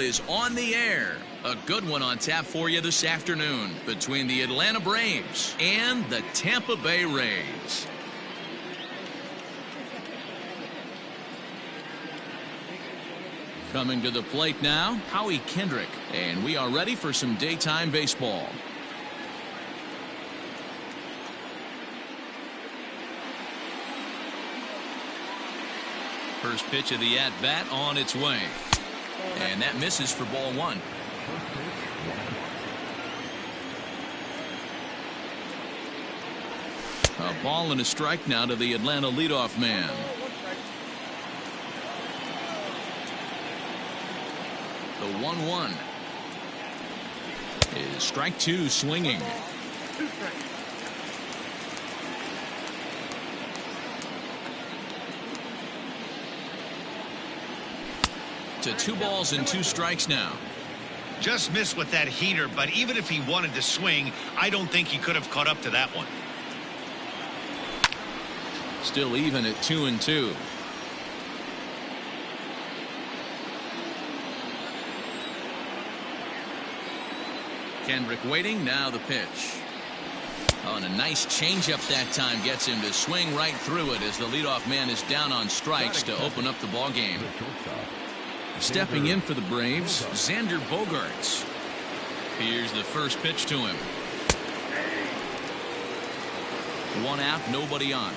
is on the air. A good one on tap for you this afternoon between the Atlanta Braves and the Tampa Bay Rays. Coming to the plate now, Howie Kendrick, and we are ready for some daytime baseball. First pitch of the at-bat on its way. And that misses for ball one. A ball and a strike now to the Atlanta leadoff man. The 1-1 is strike two swinging. To 2 balls and 2 strikes now. Just missed with that heater, but even if he wanted to swing, I don't think he could have caught up to that one. Still even at 2-2. Kendrick waiting, now the pitch. Oh, and a nice changeup that time gets him to swing right through it as the leadoff man is down on strikes to open up the ball game. Stepping in for the Braves, Xander Bogaerts. Here's the first pitch to him. 1 out, nobody on.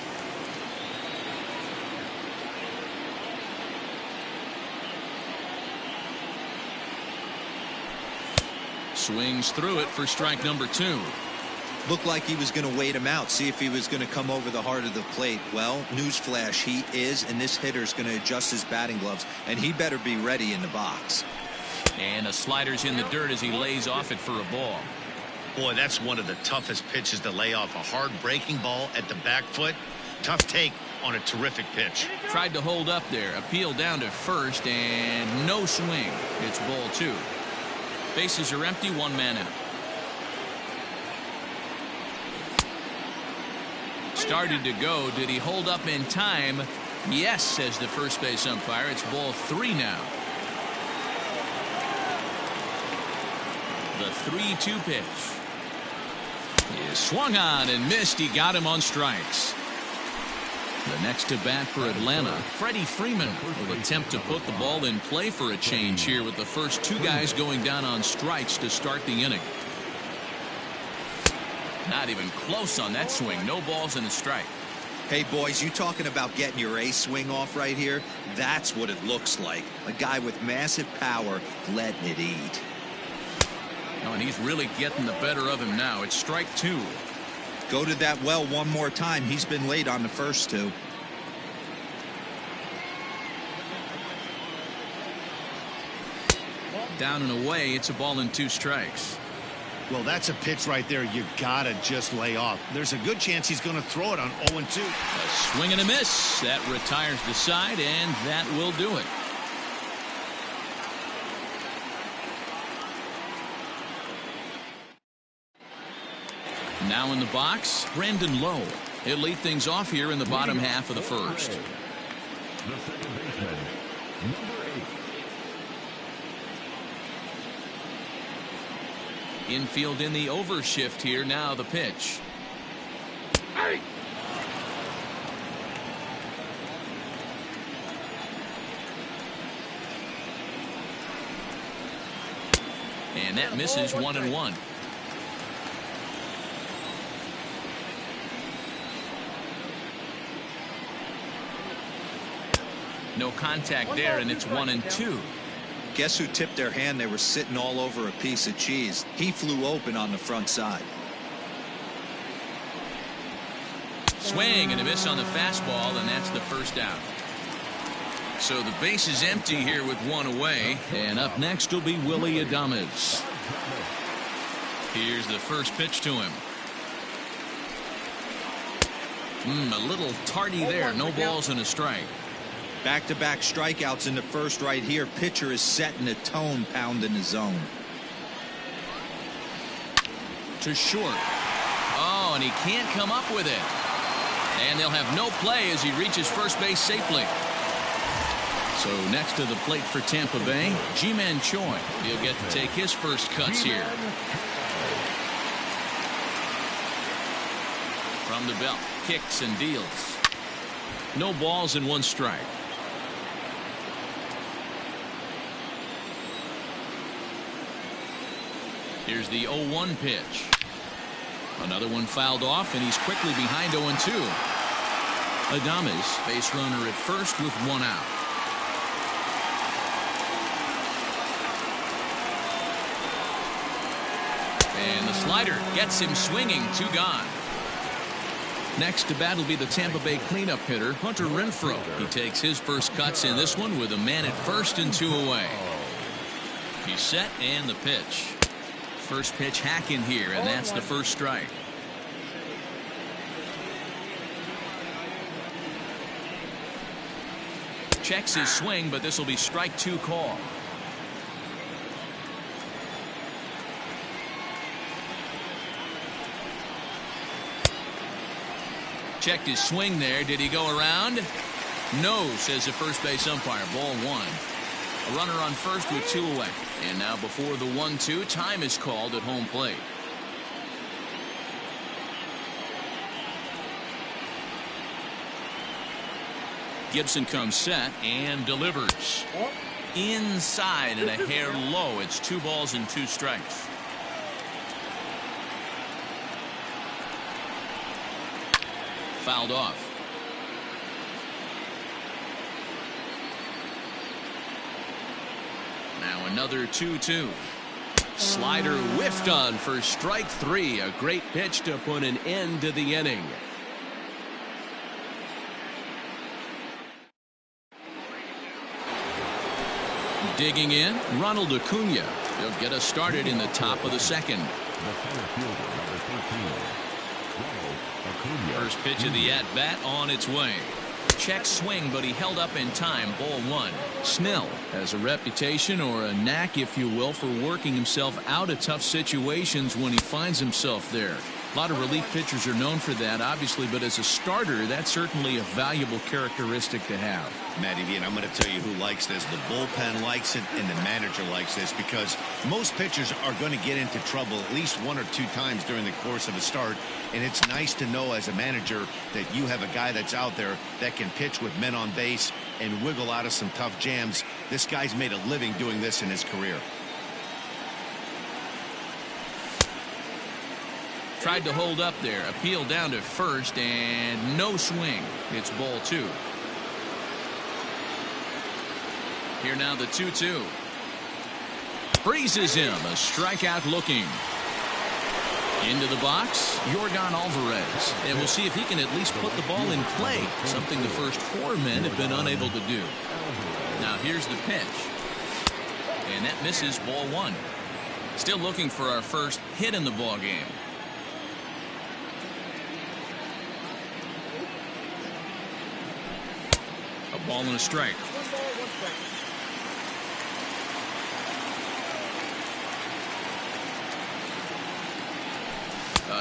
Swings through it for strike number 2. Looked like he was going to wait him out, see if he was going to come over the heart of the plate. Well, newsflash, he is, and this hitter's going to adjust his batting gloves, and he better be ready in the box. And a slider's in the dirt as he lays off it for a ball. Boy, that's one of the toughest pitches to lay off. A hard breaking ball at the back foot. Tough take on a terrific pitch. Tried to hold up there, appeal down to first, and no swing. It's ball 2. Bases are empty, 1 man out. Started to go. Did he hold up in time? Yes, says the first base umpire. It's ball 3 now. The 3-2 pitch. He is swung on and missed. He got him on strikes. The next to bat for Atlanta, Freddie Freeman will attempt to put the ball in play for a change here with the first 2 guys going down on strikes to start the inning. Not even close on that swing. No balls and a strike. Hey, boys, you talking about getting your A swing off right here? That's what it looks like. A guy with massive power letting it eat. Oh, and he's really getting the better of him now. It's strike 2. Go to that well one more time. He's been late on the first 2. Down and away. It's a ball and 2 strikes. Well, that's a pitch right there you gotta just lay off. There's a good chance he's going to throw it on 0-2. A swing and a miss. That retires the side, and that will do it. Now in the box, Brandon Lowe. He'll lead things off here in the bottom half of the first. The second baseman, number 8. Infield in the overshift here. Now the pitch. And that misses 1-1. No contact there, and it's 1-2. Guess who tipped their hand? They were sitting all over a piece of cheese. He flew open on the front side. Swing and a miss on the fastball, and that's the first out. So the base is empty here with 1 away, and up next will be Willy Adames. Here's the first pitch to him. A little tardy there. No balls and a strike. Back-to-back strikeouts in the first right here. Pitcher is setting the tone, pounding the zone. To short. Oh, and he can't come up with it. And they'll have no play as he reaches first base safely. So next to the plate for Tampa Bay, Ji-Man Choi. He'll get to take his first cuts here. From the belt, kicks and deals. No balls and 1 strike. Here's the 0-1 pitch. Another one fouled off, and he's quickly behind 0-2. Adames, base runner at first with 1 out. And the slider gets him swinging. 2 gone. Next to bat will be the Tampa Bay cleanup hitter, Hunter Renfroe. He takes his first cuts in this one with a man at first and 2 away. He's set and the pitch. First pitch hack in here, and that's the first strike. Checks his swing, but this will be strike 2 call. Checked his swing there. Did he go around? No, says the first base umpire. Ball 1. A runner on first with 2 away. And now before the 1-2, time is called at home plate. Gibson comes set and delivers. Inside and a hair low. It's 2 balls and 2 strikes. Fouled off. Now another 2-2. Slider whiffed on for strike 3. A great pitch to put an end to the inning. Digging in, Ronald Acuna. He'll get us started in the top of the second. First pitch of the at-bat on its way. Check swing, but he held up in time. Ball 1. Snell has a reputation, or a knack, if you will, for working himself out of tough situations when he finds himself there. A lot of relief pitchers are known for that, obviously, but as a starter, that's certainly a valuable characteristic to have. Matty V, and I'm going to tell you who likes this. The bullpen likes it, and the manager likes this, because most pitchers are going to get into trouble at least 1 or 2 times during the course of a start, and it's nice to know as a manager that you have a guy that's out there that can pitch with men on base and wiggle out of some tough jams. This guy's made a living doing this in his career. Tried to hold up there. Appeal down to first, and no swing. It's ball 2. Here now the 2-2. Freezes him. A strikeout looking. Into the box, Yordan Alvarez. And we'll see if he can at least put the ball in play, something the first 4 men have been unable to do. Now here's the pitch. And that misses. Ball 1. Still looking for our first hit in the ball game. A ball and a strike.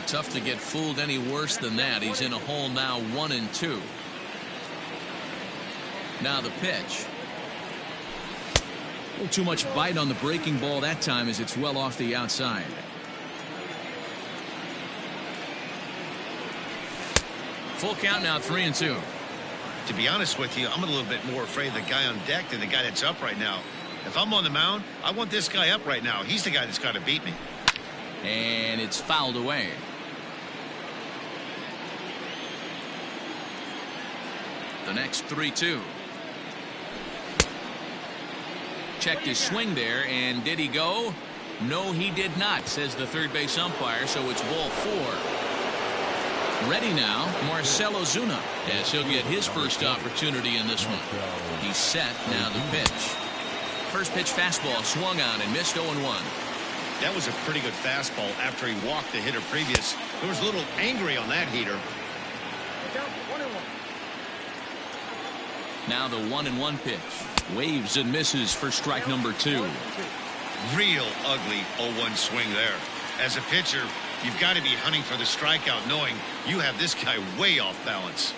Tough to get fooled any worse than that. He's in a hole now, 1-2. Now the pitch. A little too much bite on the breaking ball that time as it's well off the outside. Full count now, 3-2. To be honest with you, I'm a little bit more afraid of the guy on deck than the guy that's up right now. If I'm on the mound, I want this guy up right now. He's the guy that's got to beat me. And it's fouled away. The next 3-2. Checked his swing there, and did he go? No, he did not, says the third base umpire, so it's ball 4. Ready now, Marcell Ozuna, as he'll get his first opportunity in this one. He's set, now the pitch. First pitch fastball swung on and missed 0-1. That was a pretty good fastball after he walked the hitter previous. There was a little angry on that heater. Now the 1-1 pitch. Waves and misses for strike number 2. Real ugly 0-1 swing there. As a pitcher, you've got to be hunting for the strikeout, knowing you have this guy way off balance.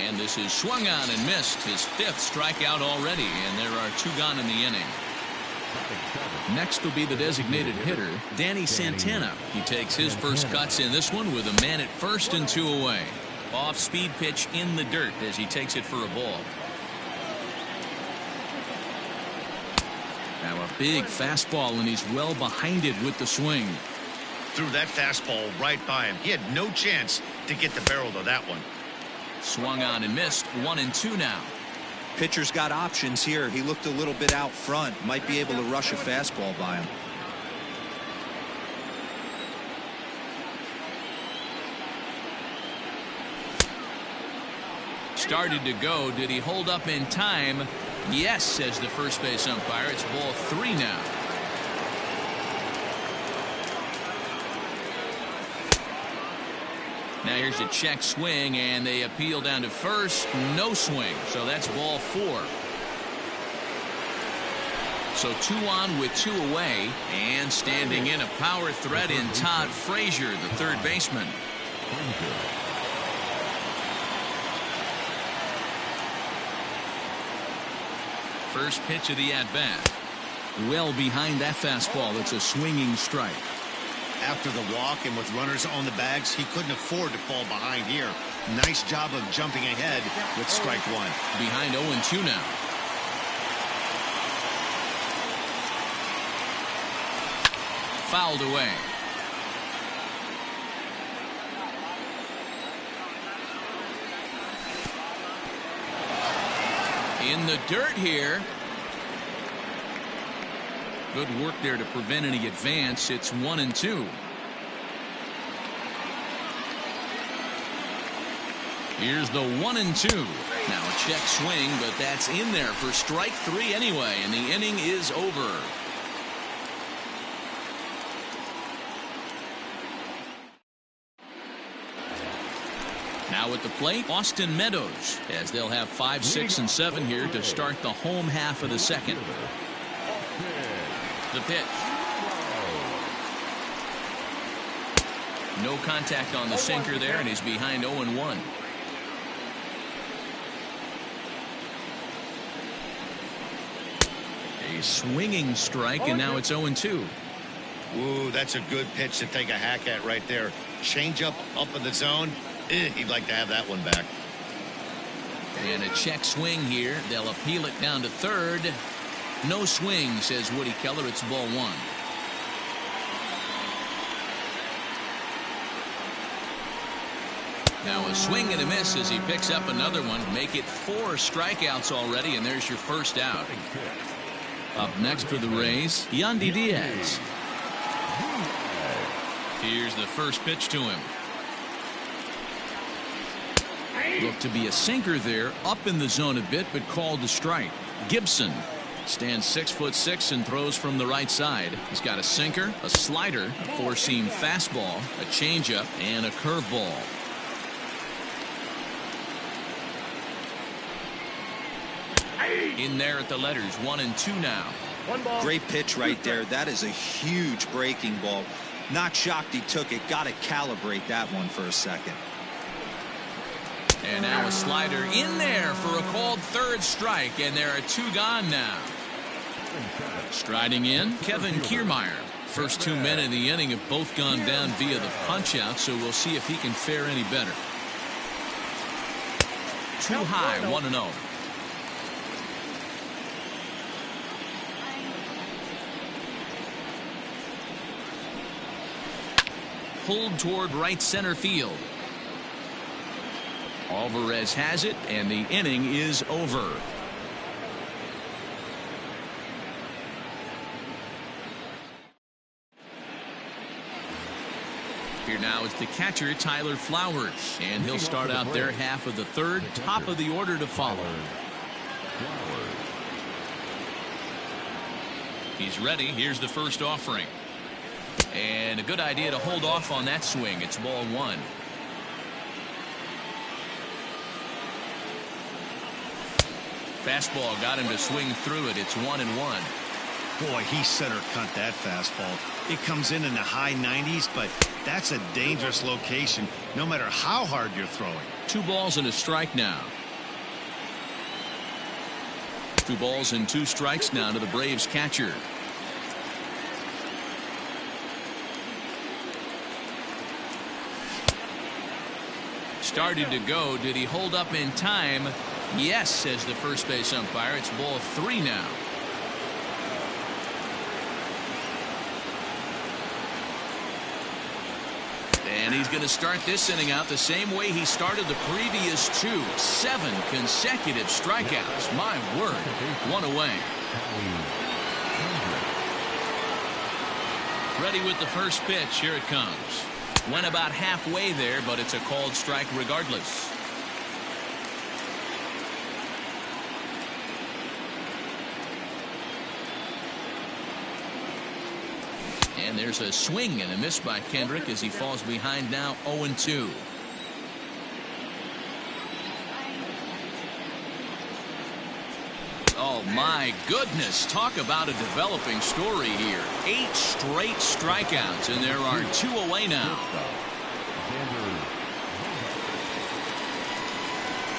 And this is swung on and missed. His 5th strikeout already, and there are 2 gone in the inning. Next will be the designated hitter, Danny Santana. He takes his first cuts in this one with a man at first and 2 away. Off-speed pitch in the dirt as he takes it for a ball. Now a big fastball, and he's well behind it with the swing. Threw that fastball right by him. He had no chance to get the barrel to that one. Swung on and missed. 1-2 now. Pitcher's got options here. He looked a little bit out front. Might be able to rush a fastball by him. Started to go. Did he hold up in time? Yes, says the first base umpire. It's ball 3 now. Now here's a check swing, and they appeal down to first. No swing, so that's ball 4. So 2 on with 2 away, and standing in a power threat in Todd Frazier, the third baseman. First pitch of the at-bat. Well behind that fastball. It's a swinging strike. After the walk and with runners on the bags, he couldn't afford to fall behind here. Nice job of jumping ahead with strike 1. Behind 0-2 now. Fouled away. In the dirt here. Good work there to prevent any advance. It's 1-2. Here's the 1-2. Now a check swing, but that's in there for strike 3 anyway, and the inning is over. Now at the plate, Austin Meadows, as they'll have 5, 6, and 7 here to start the home half of the second. The pitch. No contact on the sinker there, and he's behind 0-1. A swinging strike, and now it's 0-2. Ooh, that's a good pitch to take a hack at right there. Change up in the zone. He'd like to have that one back. And a check swing here. They'll appeal it down to third. No swing, says Woody Keller. It's ball 1. Now a swing and a miss as he picks up another one. Make it 4 strikeouts already, and there's your first out. Up next for the Rays, Yandy Diaz. Here's the first pitch to him. Looked to be a sinker there, up in the zone a bit, but called to strike. Gibson stands 6'6" and throws from the right side. He's got a sinker, a slider, a 4-seam fastball, a changeup, and a curveball. In there at the letters, 1-2 now. Great pitch right there. That is a huge breaking ball. Not shocked he took it. Got to calibrate that one for a second. And now a slider in there for a called third strike, and there are 2 gone now. Striding in, Kevin Kiermaier. First 2 men in the inning have both gone down via the punch-out, so we'll see if he can fare any better. Too high, 1-0. Pulled toward right center field. Alvarez has it, and the inning is over. Here now is the catcher, Tyler Flowers, and he'll start out their half of the third. Top of the order to follow. He's ready. Here's the first offering. And a good idea to hold off on that swing. It's ball 1. Fastball got him to swing through it. It's 1-1. Boy, he center cut that fastball. It comes in the high 90s, but that's a dangerous location no matter how hard you're throwing. 2 balls and a strike now. 2 balls and 2 strikes now to the Braves catcher. Started to go. Did he hold up in time? Yes, says the first base umpire. It's ball 3 now. And he's going to start this inning out the same way he started the previous 2. 7 consecutive strikeouts. My word. 1 away. Ready with the first pitch. Here it comes. Went about halfway there, but it's a called strike regardless. And there's a swing and a miss by Kendrick as he falls behind now 0-2. Oh my goodness, talk about a developing story here. 8 straight strikeouts, and there are 2 away now.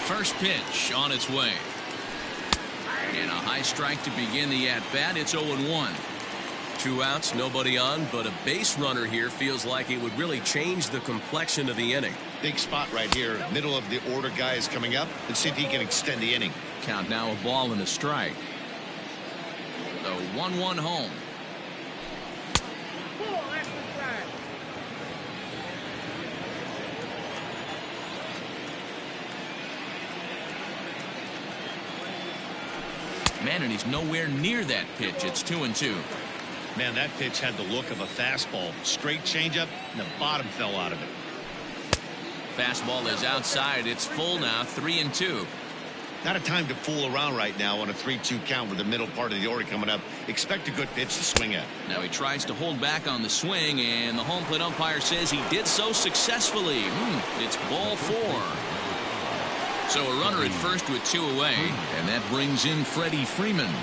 First pitch on its way. And a high strike to begin the at-bat. It's 0-1. 2 outs, nobody on, but a base runner here feels like it would really change the complexion of the inning. Big spot right here. Middle of the order guy is coming up. Let's see if he can extend the inning. Count now, a ball and a strike. The 1-1 home. Man, and he's nowhere near that pitch. It's 2-2. Man, that pitch had the look of a fastball. Straight changeup, and the bottom fell out of it. Fastball is outside. It's full now. 3-2. Not a time to fool around right now on a 3-2 count with the middle part of the order coming up. Expect a good pitch to swing at. Now he tries to hold back on the swing, and the home plate umpire says he did so successfully. It's ball 4. So a runner at first with 2 away, and that brings in Freddie Freeman.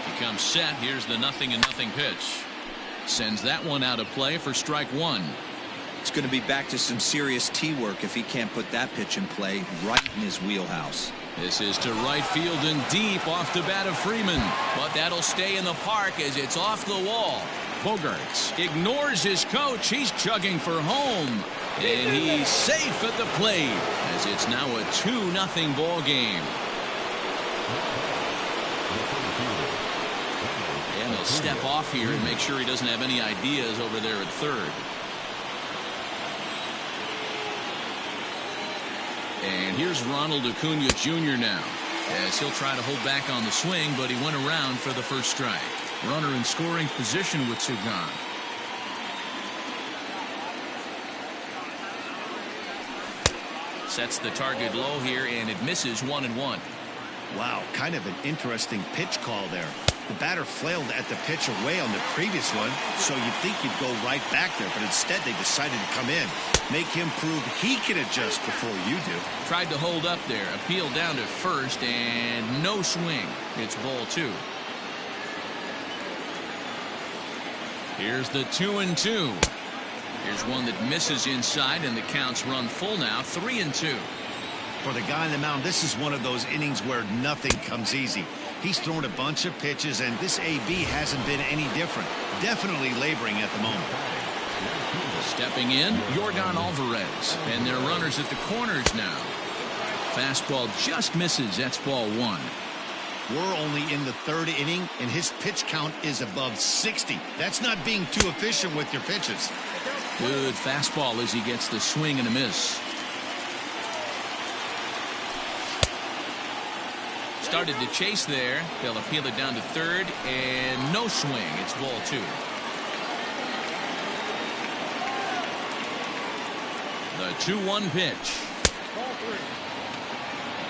He comes set. Here's the 0-0 pitch. Sends that one out of play for strike 1. It's going to be back to some serious tee work if he can't put that pitch in play right in his wheelhouse. This is to right field and deep off the bat of Freeman, but that'll stay in the park as it's off the wall. Bogarts ignores his coach. He's chugging for home, and he's safe at the plate as it's now a 2-0 ball game. And he'll step off here and make sure he doesn't have any ideas over there at third. And here's Ronald Acuna Jr. now, as he'll try to hold back on the swing, but he went around for the first strike. Runner in scoring position with 2 gone. Sets the target low here, and it misses 1-1. Wow, kind of an interesting pitch call there. The batter flailed at the pitch away on the previous one, so you'd think he'd go right back there, but instead they decided to come in. Make him prove he can adjust before you do. Tried to hold up there, appealed down to first, and no swing. It's ball 2. Here's the 2-2. Here's one that misses inside, and the counts run full now, 3-2. For the guy on the mound, this is one of those innings where nothing comes easy. He's thrown a bunch of pitches, and this AB hasn't been any different. Definitely laboring at the moment. Stepping in, Yordan Alvarez. And they're runners at the corners now. Fastball just misses. That's ball 1. We're only in the 3rd inning, and his pitch count is above 60. That's not being too efficient with your pitches. Good fastball as he gets the swing and a miss. Started to chase there. They'll appeal it down to third, and no swing. It's ball 2. The 2-1 pitch.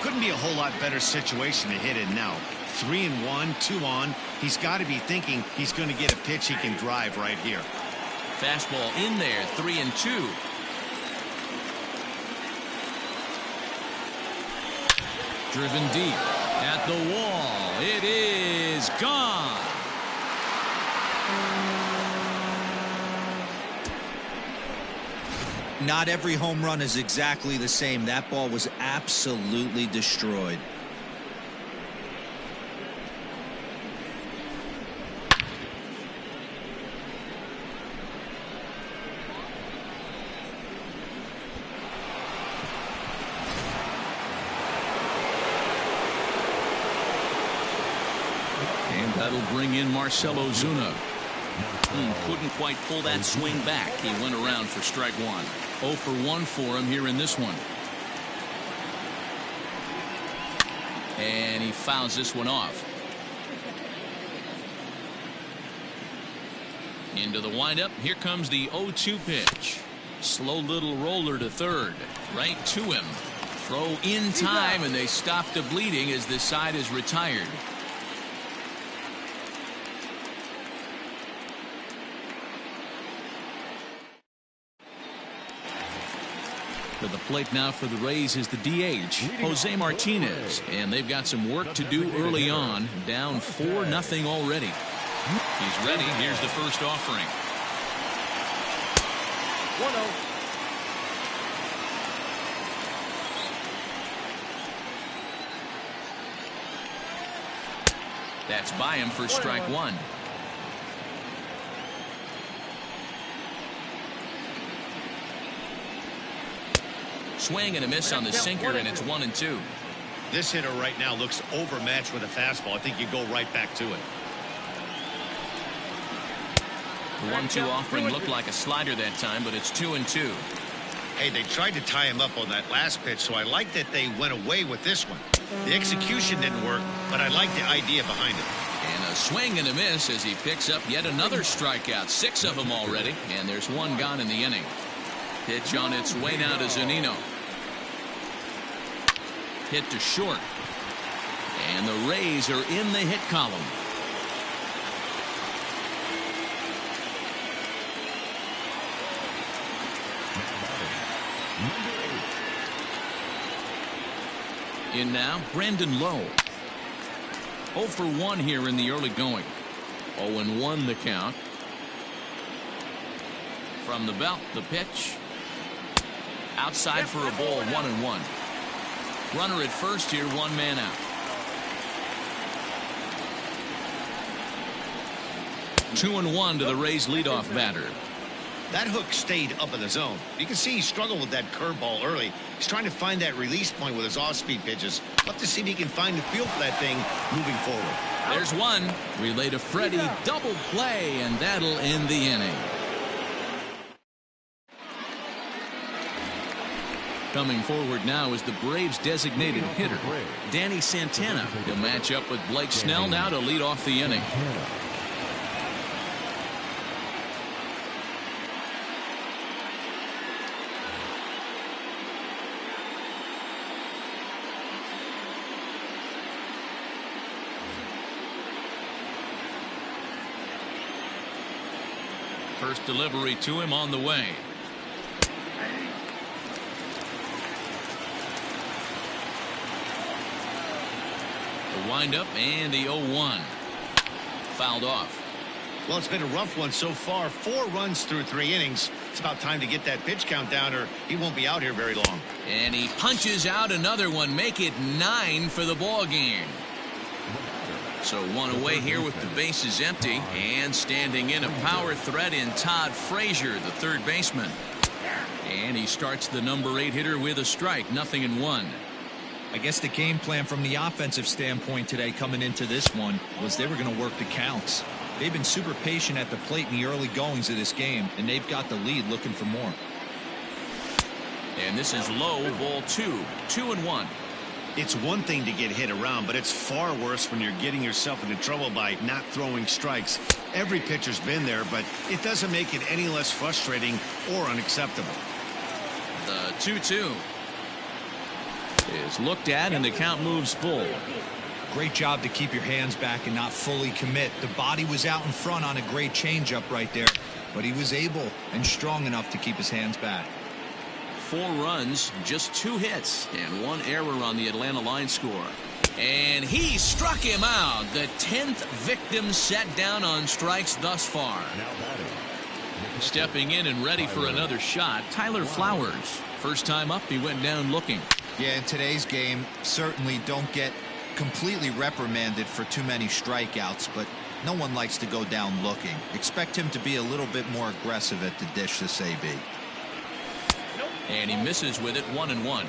Couldn't be a whole lot better situation to hit in now. 3-1, 2 on. He's got to be thinking he's going to get a pitch he can drive right here. Fastball in there, 3-2. Driven deep at the wall. It is gone. not every home run is exactly the same. That ball was absolutely destroyed. And that'll bring in Marcell Ozuna. Couldn't quite pull that swing back. He went around for strike one. 0 for 1 for him here in this one. And he fouls this one off. Into the windup. Here comes the 0-2 pitch. Slow little roller to third. Right to him. Throw in time, and they stop the bleeding as this side is retired. To the plate now for the Rays is the DH, Jose Martinez. And they've got some work to do early on. Down 4-0 already. He's ready. Here's the first offering. 1-0. That's by him for strike one. Swing and a miss on the sinker, and it's 1-2. This hitter right now looks overmatched with a fastball. I think you go right back to it. The 1-2 offering looked like a slider that time, but it's 2-2. Hey, they tried to tie him up on that last pitch, so I like that they went away with this one. The execution didn't work, but I like the idea behind it. And a swing and a miss as he picks up yet another strikeout. 6 of them already, and there's one gone in the inning. Pitch on its way now to Zunino. Hit to short. And the Rays are in the hit column. In now, Brandon Lowe. 0 for 1 here in the early going. 0-1 the count. From the belt, the pitch. Outside for a ball, 1-1. Runner at first here, 1 man out. 2-1 to the Rays leadoff batter. That hook stayed up in the zone. You can see he struggled with that curveball early. He's trying to find that release point with his off-speed pitches. Love to see if he can find the feel for that thing moving forward. There's one. Relay to Freddie. Double play, and that'll end the inning. Coming forward now is the Braves' designated hitter, Danny Santana. He'll match up with Blake Snell now to lead off the inning. First delivery to him on the way. The windup and the 0-1. Fouled off. Well, it's been a rough one so far. 4 runs through 3 innings. It's about time to get that pitch count down, or he won't be out here very long. And he punches out another one. Make it 9 for the ball game. So 1 away here with the bases empty, and standing in a power threat in Todd Frazier, the third baseman. And he starts the number 8 hitter with a strike. 0-1. I guess the game plan from the offensive standpoint today coming into this one was they were going to work the counts. They've been super patient at the plate in the early goings of this game, and they've got the lead looking for more. And this is low, ball 2. 2-1. It's one thing to get hit around, but it's far worse when you're getting yourself into trouble by not throwing strikes. Every pitcher's been there, but it doesn't make it any less frustrating or unacceptable. The 2-2 is looked at, and the count moves full. Great job to keep your hands back and not fully commit. The body was out in front on a great changeup right there, but he was able and strong enough to keep his hands back. 4 runs, just 2 hits, and 1 error on the Atlanta line score. And he struck him out. The 10th victim set down on strikes thus far. Now batting, Stepping in and ready for another shot, Tyler Flowers. First time up, he went down looking. Yeah, in today's game, certainly don't get completely reprimanded for too many strikeouts, but no one likes to go down looking. Expect him to be a little bit more aggressive at the dish this AB. And he misses with it, 1-1.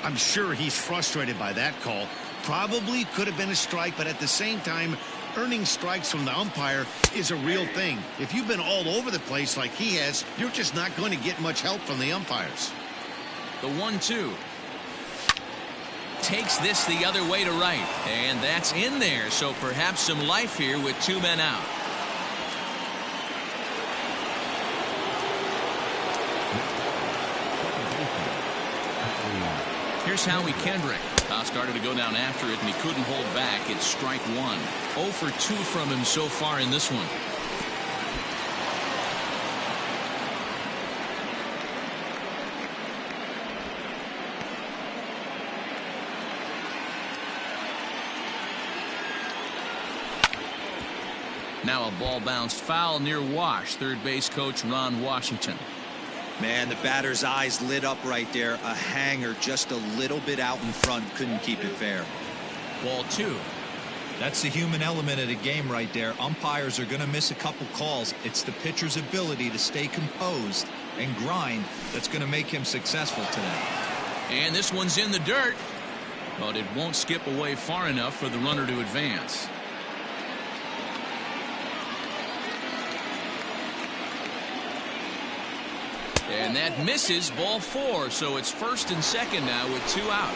I'm sure he's frustrated by that call. Probably could have been a strike, but at the same time, earning strikes from the umpire is a real thing. If you've been all over the place like he has, you're just not going to get much help from the umpires. The 1-2. Takes this the other way to right. And that's in there, so perhaps some life here with 2 men out. Here's Howie Kendrick. Started to go down after it, and he couldn't hold back. It's strike 1. 0 for 2 from him so far in this one. Now a ball bounced foul near Wash. Third base coach Ron Washington. Man, the batter's eyes lit up right there. A hanger just a little bit out in front. Couldn't keep it fair. Ball 2. That's the human element of the game right there. Umpires are going to miss a couple calls. It's the pitcher's ability to stay composed and grind that's going to make him successful today. And this one's in the dirt, but it won't skip away far enough for the runner to advance. And that misses, ball 4, so it's first and second now with 2 out.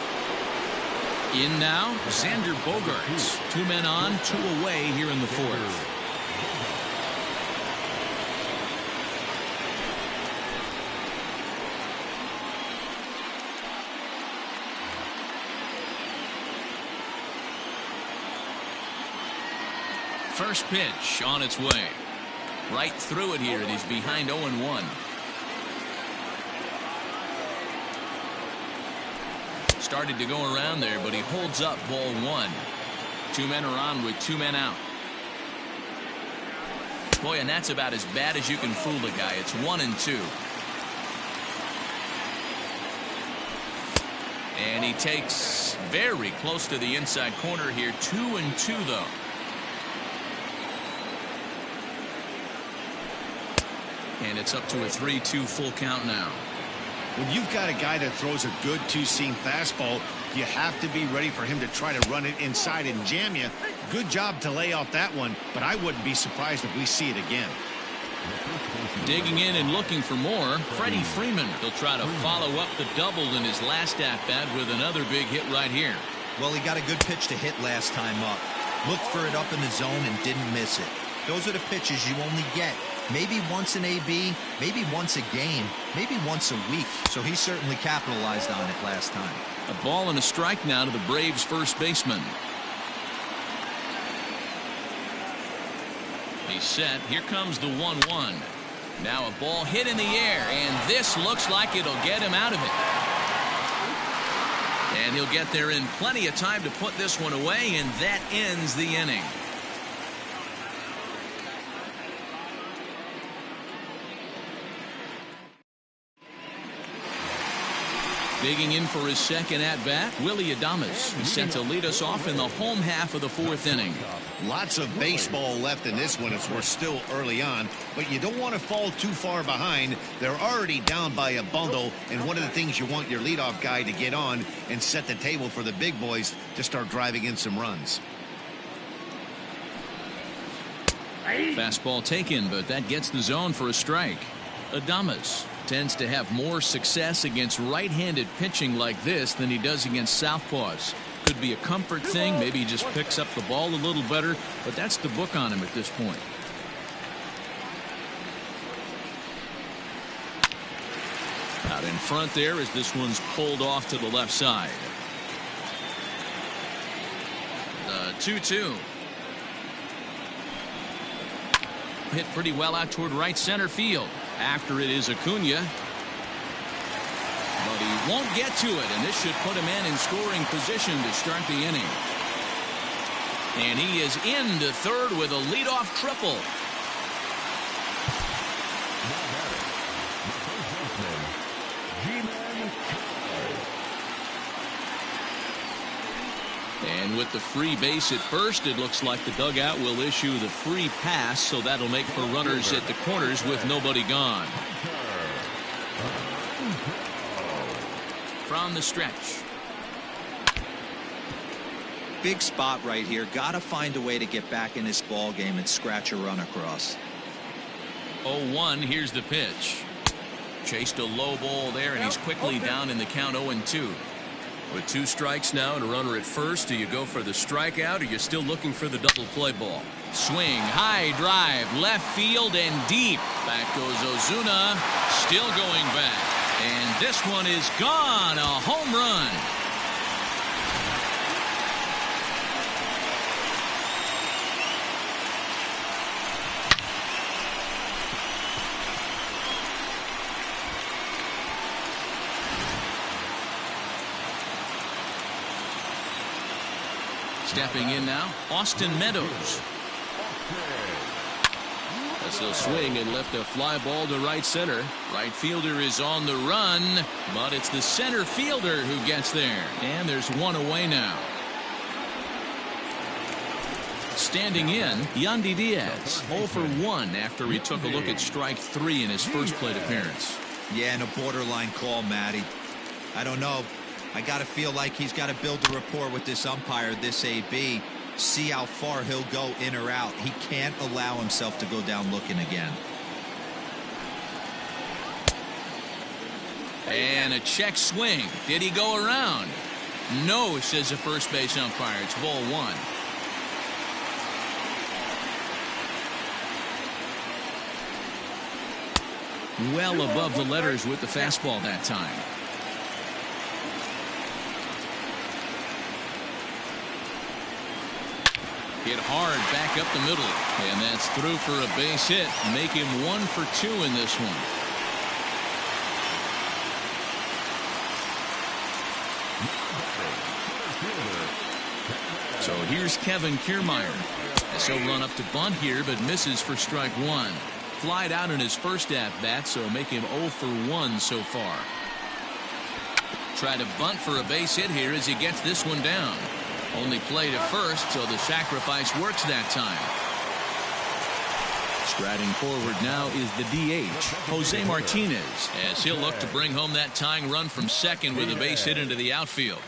In now, Xander Bogaerts. 2 men on, 2 away here in the 4th. First pitch on its way. Right through it here, and he's behind 0-1. Started to go around there, but he holds up ball 1. 2 men are on with 2 men out. Boy, and that's about as bad as you can fool a guy. It's 1-2. And he takes very close to the inside corner here. 2-2 though. And it's up to a 3-2 full count now. When you've got a guy that throws a good 2-seam fastball, you have to be ready for him to try to run it inside and jam you. Good job to lay off that one, but I wouldn't be surprised if we see it again. Digging in and looking for more, Freddie Freeman. He'll try to follow up the double in his last at-bat with another big hit right here. Well, he got a good pitch to hit last time up. Looked for it up in the zone and didn't miss it. Those are the pitches you only get maybe once in AB, maybe once a game, maybe once a week. So he certainly capitalized on it last time. A ball and a strike now to the Braves first baseman. He's set. Here comes the 1-1. Now a ball hit in the air, and this looks like it'll get him out of it. And he'll get there in plenty of time to put this one away, and that ends the inning. Digging in for his second at-bat, Willie Adames. He's set to lead us off in the home half of the 4th inning. Lots of baseball left in this one as we're still early on, but you don't want to fall too far behind. They're already down by a bundle, and one of the things you want your leadoff guy to get on and set the table for the big boys to start driving in some runs. Fastball taken, but that gets the zone for a strike. Adames tends to have more success against right-handed pitching like this than he does against southpaws. Could be a comfort thing. Maybe he just picks up the ball a little better, but that's the book on him at this point. Out in front there as this one's pulled off to the left side. The 2-2. Hit pretty well out toward right center field. After it is Acuna. But he won't get to it, and this should put him in scoring position to start the inning. And he is into third with a leadoff triple. And with the free base at first, it looks like the dugout will issue the free pass, so that'll make for runners at the corners with nobody gone. From the stretch. Big spot right here. Got to find a way to get back in this ball game and scratch a run across. 0-1, here's the pitch. Chased a low ball there, and he's quickly down in the count 0-2. With 2 strikes now and a runner at first, do you go for the strikeout or you're still looking for the double play ball? Swing, high drive, left field and deep. Back goes Ozuna, still going back. And this one is gone, a home run. Stepping in now, Austin Meadows. As he'll swing and lift a fly ball to right center. Right fielder is on the run, but it's the center fielder who gets there. And there's one away now. Standing in, Yandy Diaz, 0 for 1 after he took a look at strike 3 in his first plate appearance. Yeah, and a borderline call, Matty. I don't know. I got to feel like he's got to build a rapport with this umpire, this AB, see how far he'll go in or out. He can't allow himself to go down looking again. And a check swing. Did he go around? No, says the first base umpire. It's ball 1. Well above the letters with the fastball that time. Hit hard back up the middle, and that's through for a base hit. Make him 1 for 2 in this one. So here's Kevin Kiermaier. He'll run up to bunt here, but misses for strike 1. Flied out in his first at-bat, so make him 0 for 1 so far. Try to bunt for a base hit here as he gets this one down. Only play to first, so the sacrifice works that time. Striding forward now is the DH, Jose Martinez, as he'll look to bring home that tying run from second with a base hit into the outfield.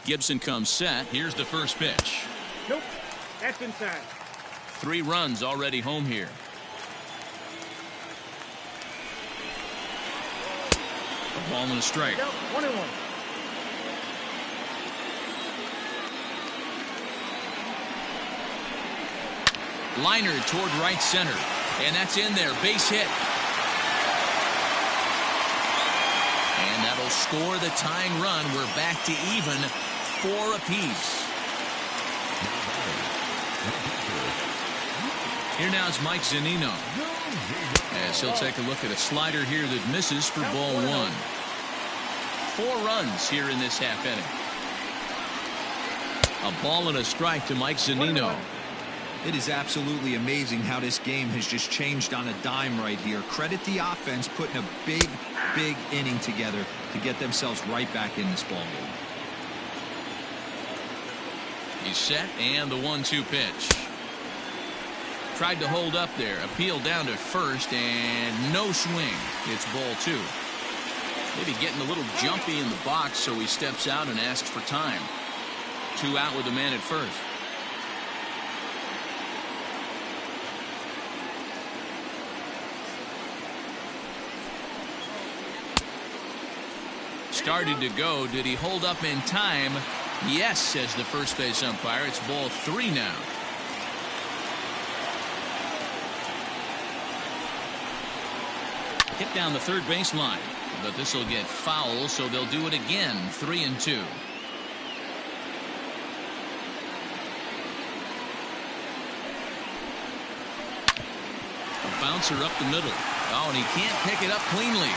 Gibson comes set. Here's the first pitch. Nope. That's inside. 3 runs already home here. A ball and a strike. Yep, 1-1. Liner toward right center. And that's in there. Base hit. And that'll score the tying run. We're back to even, 4 apiece. Here now is Mike Zunino, as he'll take a look at a slider here that misses for ball 1. 4 runs here in this half inning. A ball and a strike to Mike Zunino. It is absolutely amazing how this game has just changed on a dime right here. Credit the offense putting a big inning together to get themselves right back in this ball game. He's set, and the 1-2 pitch. Tried to hold up there. Appeal down to first, and no swing. It's ball 2. Maybe getting a little jumpy in the box, so he steps out and asks for time. 2 out with the man at first. Started to go. Did he hold up in time? Yes, says the first base umpire. It's ball 3 now. Hit down the third baseline, but this will get foul, so they'll do it again. 3-2. A bouncer up the middle. Oh, and he can't pick it up cleanly.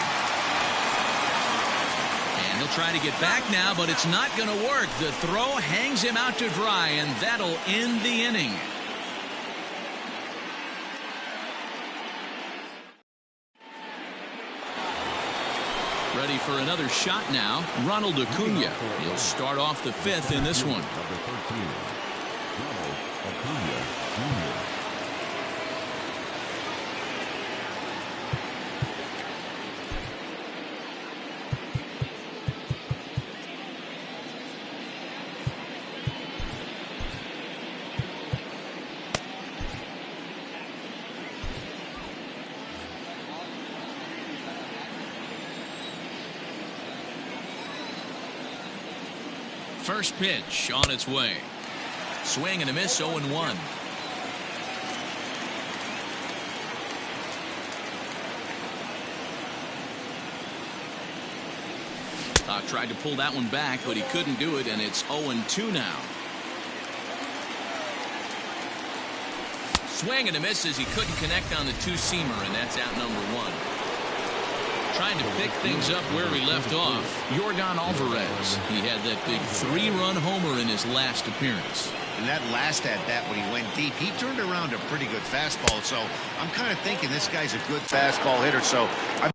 And he'll try to get back now, but it's not going to work. The throw hangs him out to dry, and that'll end the inning. Ready for another shot now. Ronald Acuna. He'll start off the fifth in this one. Number 13, Ronald Acuna Jr. First pitch on its way. Swing and a miss, 0-1. Tried to pull that one back, but he couldn't do it, and it's 0-2 now. Swing and a miss as he couldn't connect on the two-seamer, and that's out number one. Trying to pick things up where he left off, Yordan Alvarez. He had that big 3-run homer in his last appearance. And that last at-bat when he went deep, he turned around a pretty good fastball. So I'm kind of thinking this guy's a good fastball hitter. So I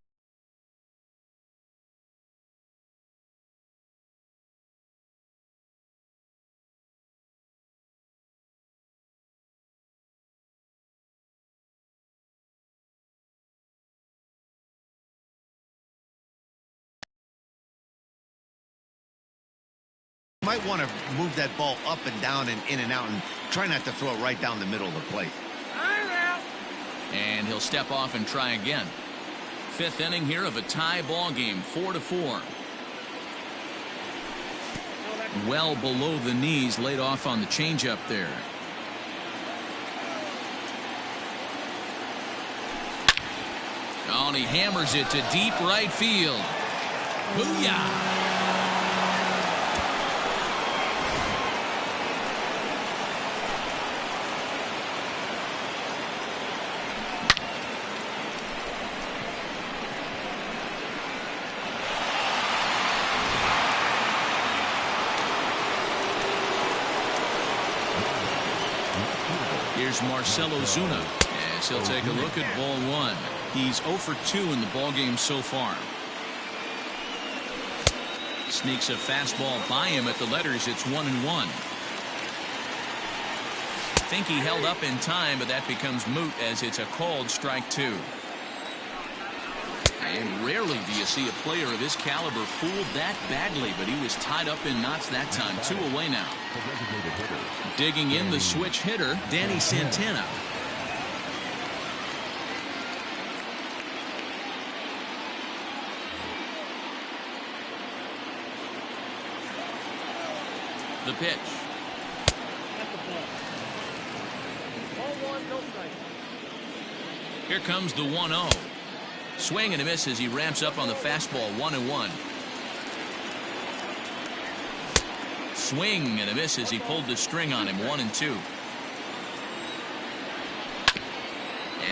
might want to move that ball up and down and in and out and try not to throw it right down the middle of the plate. And he'll step off and try again. Fifth inning here of a tie ball game, 4-4. Well below the knees, laid off on the changeup there. Oh, and he hammers it to deep right field. Booyah! Here's Marcell Ozuna as he'll take a look at ball one. He's 0 for 2 in the ball game so far. Sneaks a fastball by him at the letters. It's 1-1. Think he held up in time, but that becomes moot as it's a called strike two. And rarely do you see a player of his caliber fooled that badly, but he was tied up in knots that time. 2 away now. Digging in the switch hitter, Danny Santana. The pitch. Here comes the 1-0. Swing and a miss as he ramps up on the fastball. 1-1. Swing and a miss as he pulled the string on him. 1-2.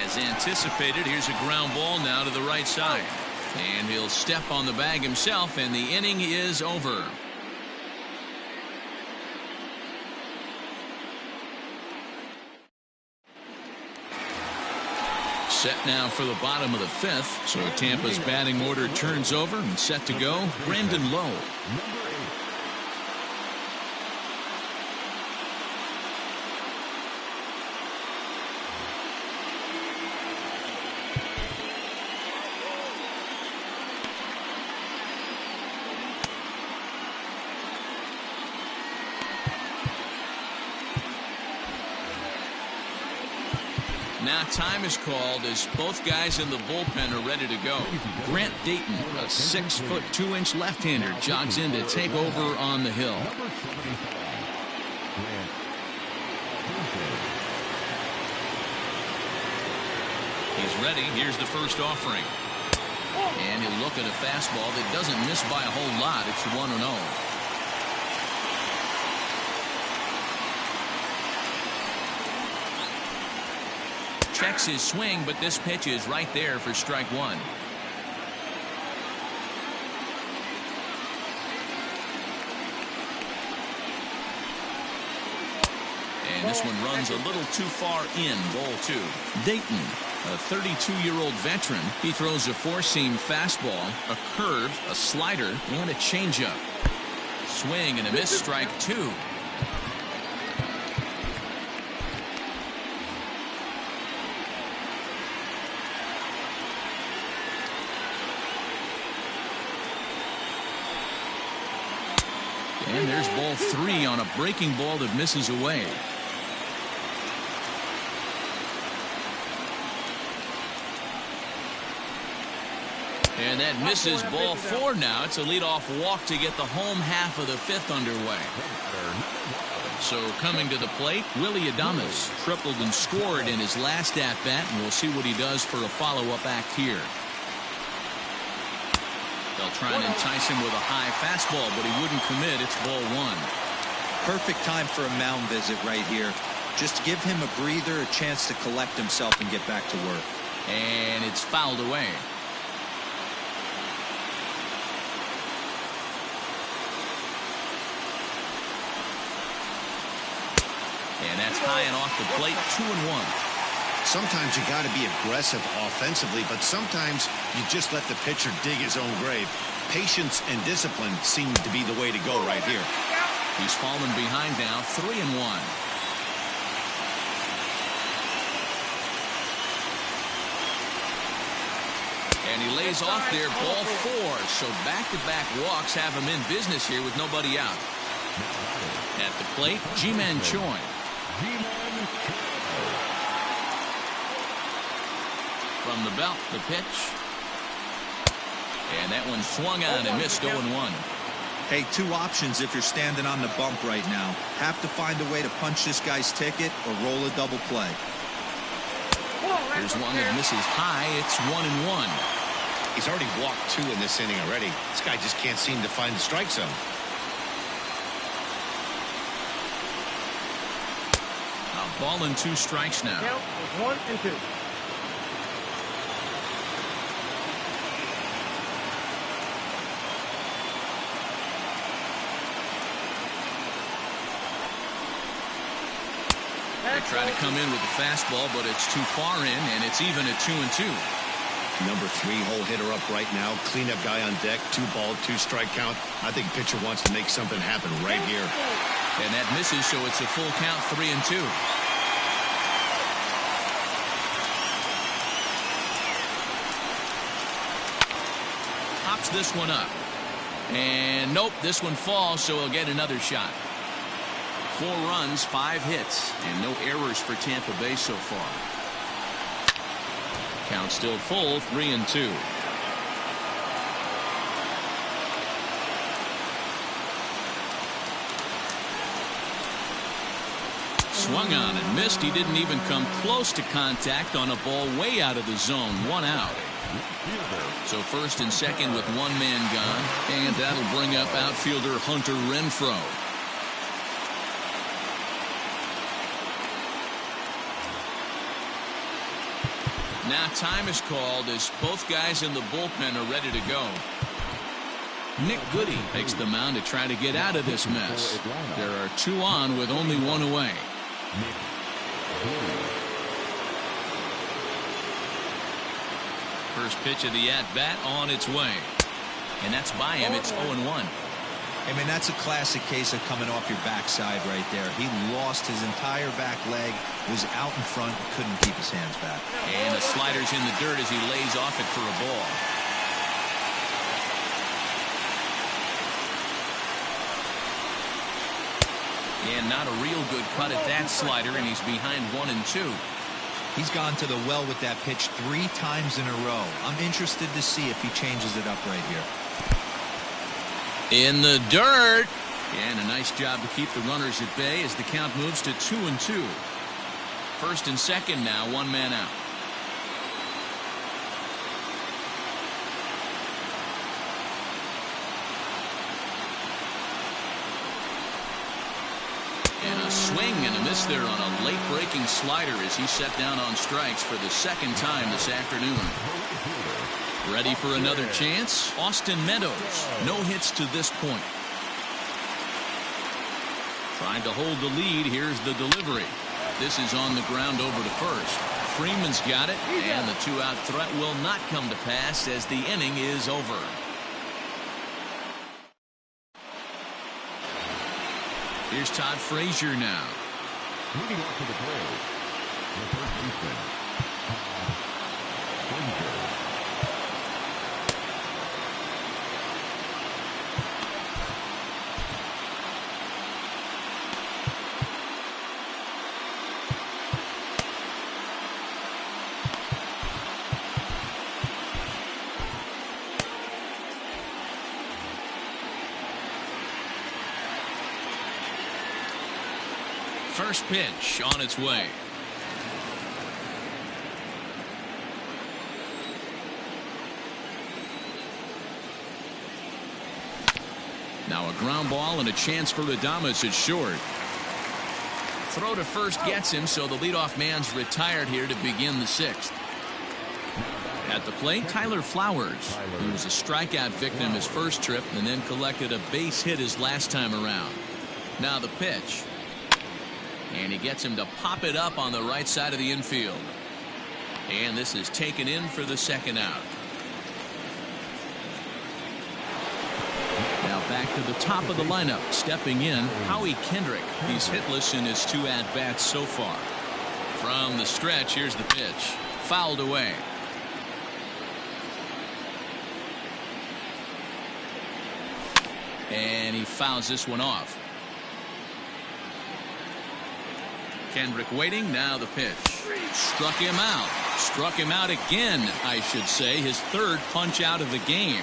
As anticipated, here's a ground ball now to the right side. And he'll step on the bag himself, and the inning is over. Set now for the bottom of the fifth. So Tampa's batting order turns over and set to go. Brandon Lowe. Now time is called as both guys in the bullpen are ready to go. Grant Dayton, a 6-foot 2-inch left-hander, jogs in to take over on the hill. He's ready. Here's the first offering. And he'll look at a fastball that doesn't miss by a whole lot. It's 1-0. Checks his swing, but this pitch is right there for strike one. And this one runs a little too far in, ball 2. Dayton, a 32-year-old veteran. He throws a four-seam fastball, a curve, a slider, and a changeup. Swing and a miss, strike 2. And there's ball 3 on a breaking ball that misses away. And that misses ball 4 now. It's a leadoff walk to get the home half of the 5th underway. So coming to the plate, Willie Adames tripled and scored in his last at-bat, and we'll see what he does for a follow-up act here. They'll try and entice him with a high fastball, but he wouldn't commit. It's ball 1. Perfect time for a mound visit right here. Just give him a breather, a chance to collect himself and get back to work. And it's fouled away. And that's high and off the plate, 2-1. Sometimes you got to be aggressive offensively, but sometimes you just let the pitcher dig his own grave. Patience and discipline seem to be the way to go right here. He's fallen behind now, 3-1. And he lays off there, ball 4. So back-to-back walks have him in business here with nobody out. At the plate, Ji-Man Choi. From the belt, the pitch. And that one swung on and missed, 0-1. Hey, 2 options if you're standing on the bump right now. Have to find a way to punch this guy's ticket or roll a double play. Here's one that misses high. It's 1-1. He's already walked 2 in this inning already. This guy just can't seem to find the strike zone. A ball and 2 strikes now. Count is 1 and 2. They try to come in with the fastball, but it's too far in, and it's even at 2-2. Number 3 hole hitter up right now. Cleanup guy on deck. 2 ball, 2 strike count. I think pitcher wants to make something happen right here. And that misses, so it's a full count, 3-2. Pops this one up. And nope, this one falls, so he'll get another shot. 4 runs, 5 hits, and no errors for Tampa Bay so far. Count still full, 3-2. Swung on and missed. He didn't even come close to contact on a ball way out of the zone. 1 out. So first and second with 1 man gone, and that'll bring up outfielder Hunter Renfroe. Now time is called as both guys in the bullpen are ready to go. Nick Goody takes the mound to try to get out of this mess. There are 2 on with only 1 away. First pitch of the at-bat on its way. And that's by him. It's 0-1. I mean, that's a classic case of coming off your backside right there. He lost his entire back leg, was out in front, couldn't keep his hands back. And the slider's in the dirt as he lays off it for a ball. And not a real good cut at that slider, and he's behind 1-2. He's gone to the well with that pitch 3 times in a row. I'm interested to see if he changes it up right here. In the dirt. And a nice job to keep the runners at bay as the count moves to 2-2. First and second now, 1 man out. And a swing and a miss there on a late breaking slider as he set down on strikes for the 2nd time this afternoon. Ready for another chance? Austin Meadows. No hits to this point. Trying to hold the lead. Here's the delivery. This is on the ground over to first. Freeman's got it, and the two-out threat will not come to pass as the inning is over. Here's Todd Frazier now. Moving on to the plate, the first baseman, Frazier. First pitch on its way. Now a ground ball and a chance for Adames at short. Throw to first gets him, so the leadoff man's retired here to begin the sixth. At the plate, Tyler Flowers, who was a strikeout victim his first trip and then collected a base hit his last time around. Now the pitch. And he gets him to pop it up on the right side of the infield. And this is taken in for the second out. Now back to the top of the lineup. Stepping in, Howie Kendrick. He's hitless in his two at-bats so far. From the stretch, here's the pitch. Fouled away. And he fouls this one off. Kendrick waiting. Now the pitch. Struck him out. Struck him out again, I should say. His third punch out of the game.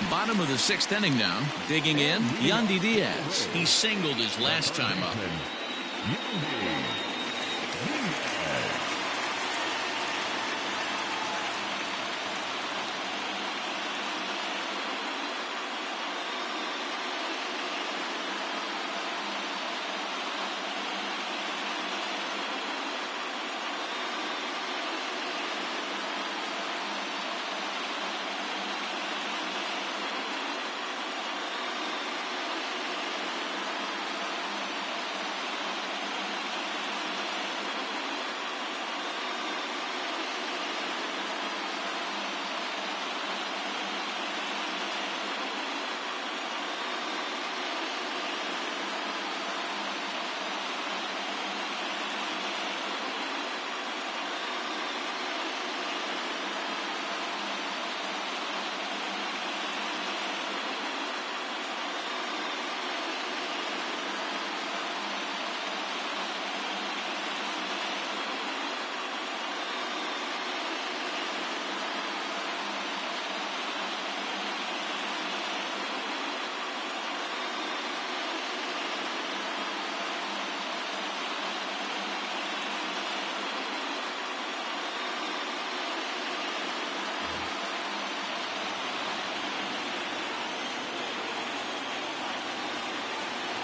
Bottom of the sixth inning now. Digging in, Yandy Diaz. He singled his last time up.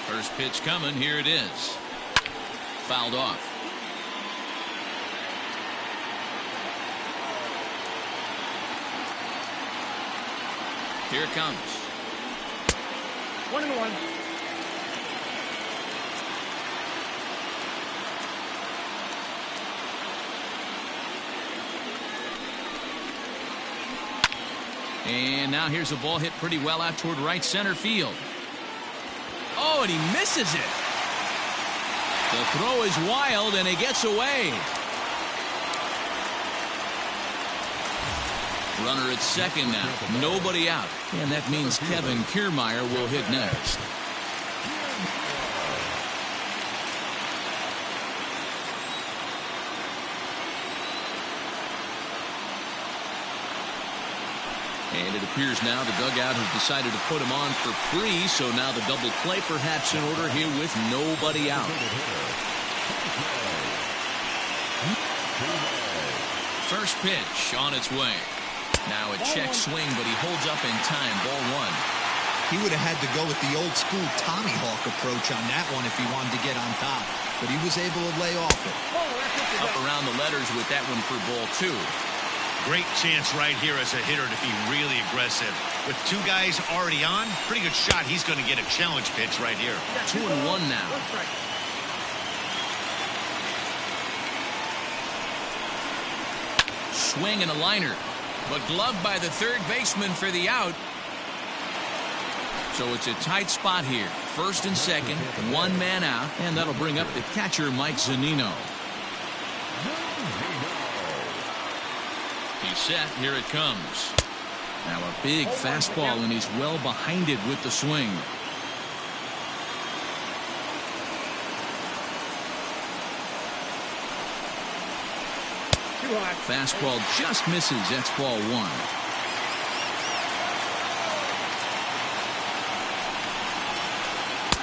First pitch coming. Here it is. Fouled off. Here it comes. 1-1. And now here's a ball hit pretty well out toward right center field. Oh, and he misses it. The throw is wild, and he gets away. Runner at second now. Nobody out. And that means Kevin Kiermaier will hit next. And it appears now the dugout has decided to put him on for free, so now the double play perhaps in order here with nobody out. First pitch on its way. Now a check swing, but he holds up in time. Ball one. He would have had to go with the old school Tommy Hawk approach on that one if he wanted to get on top, but he was able to lay off it. Up around the letters with that one for ball two. Great chance right here as a hitter to be really aggressive. With two guys already on, pretty good shot. He's going to get a challenge pitch right here. 2-1 now. Swing and a liner, but gloved by the third baseman for the out. So it's a tight spot here. First and second, one man out, and that'll bring up the catcher, Mike Zunino. He's set. Here it comes. Now a big fastball, and he's well behind it with the swing. Fastball just misses. That's ball one.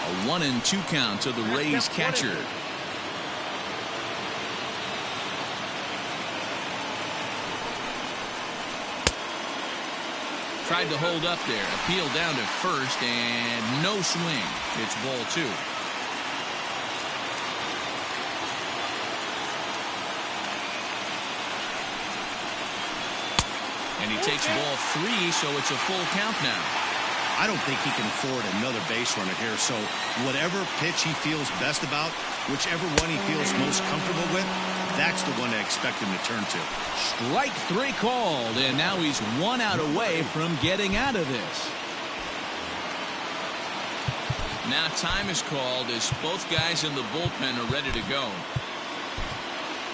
A 1-2 count to the Rays catcher. Tried to hold up there. Appeal down to first, and no swing. It's ball two. And he takes ball three, so it's a full count now. I don't think he can afford another base runner here, so whatever pitch he feels best about, whichever one he feels most comfortable with, that's the one I expect him to turn to. Strike three called, and now he's one out away from getting out of this. Now time is called as both guys in the bullpen are ready to go.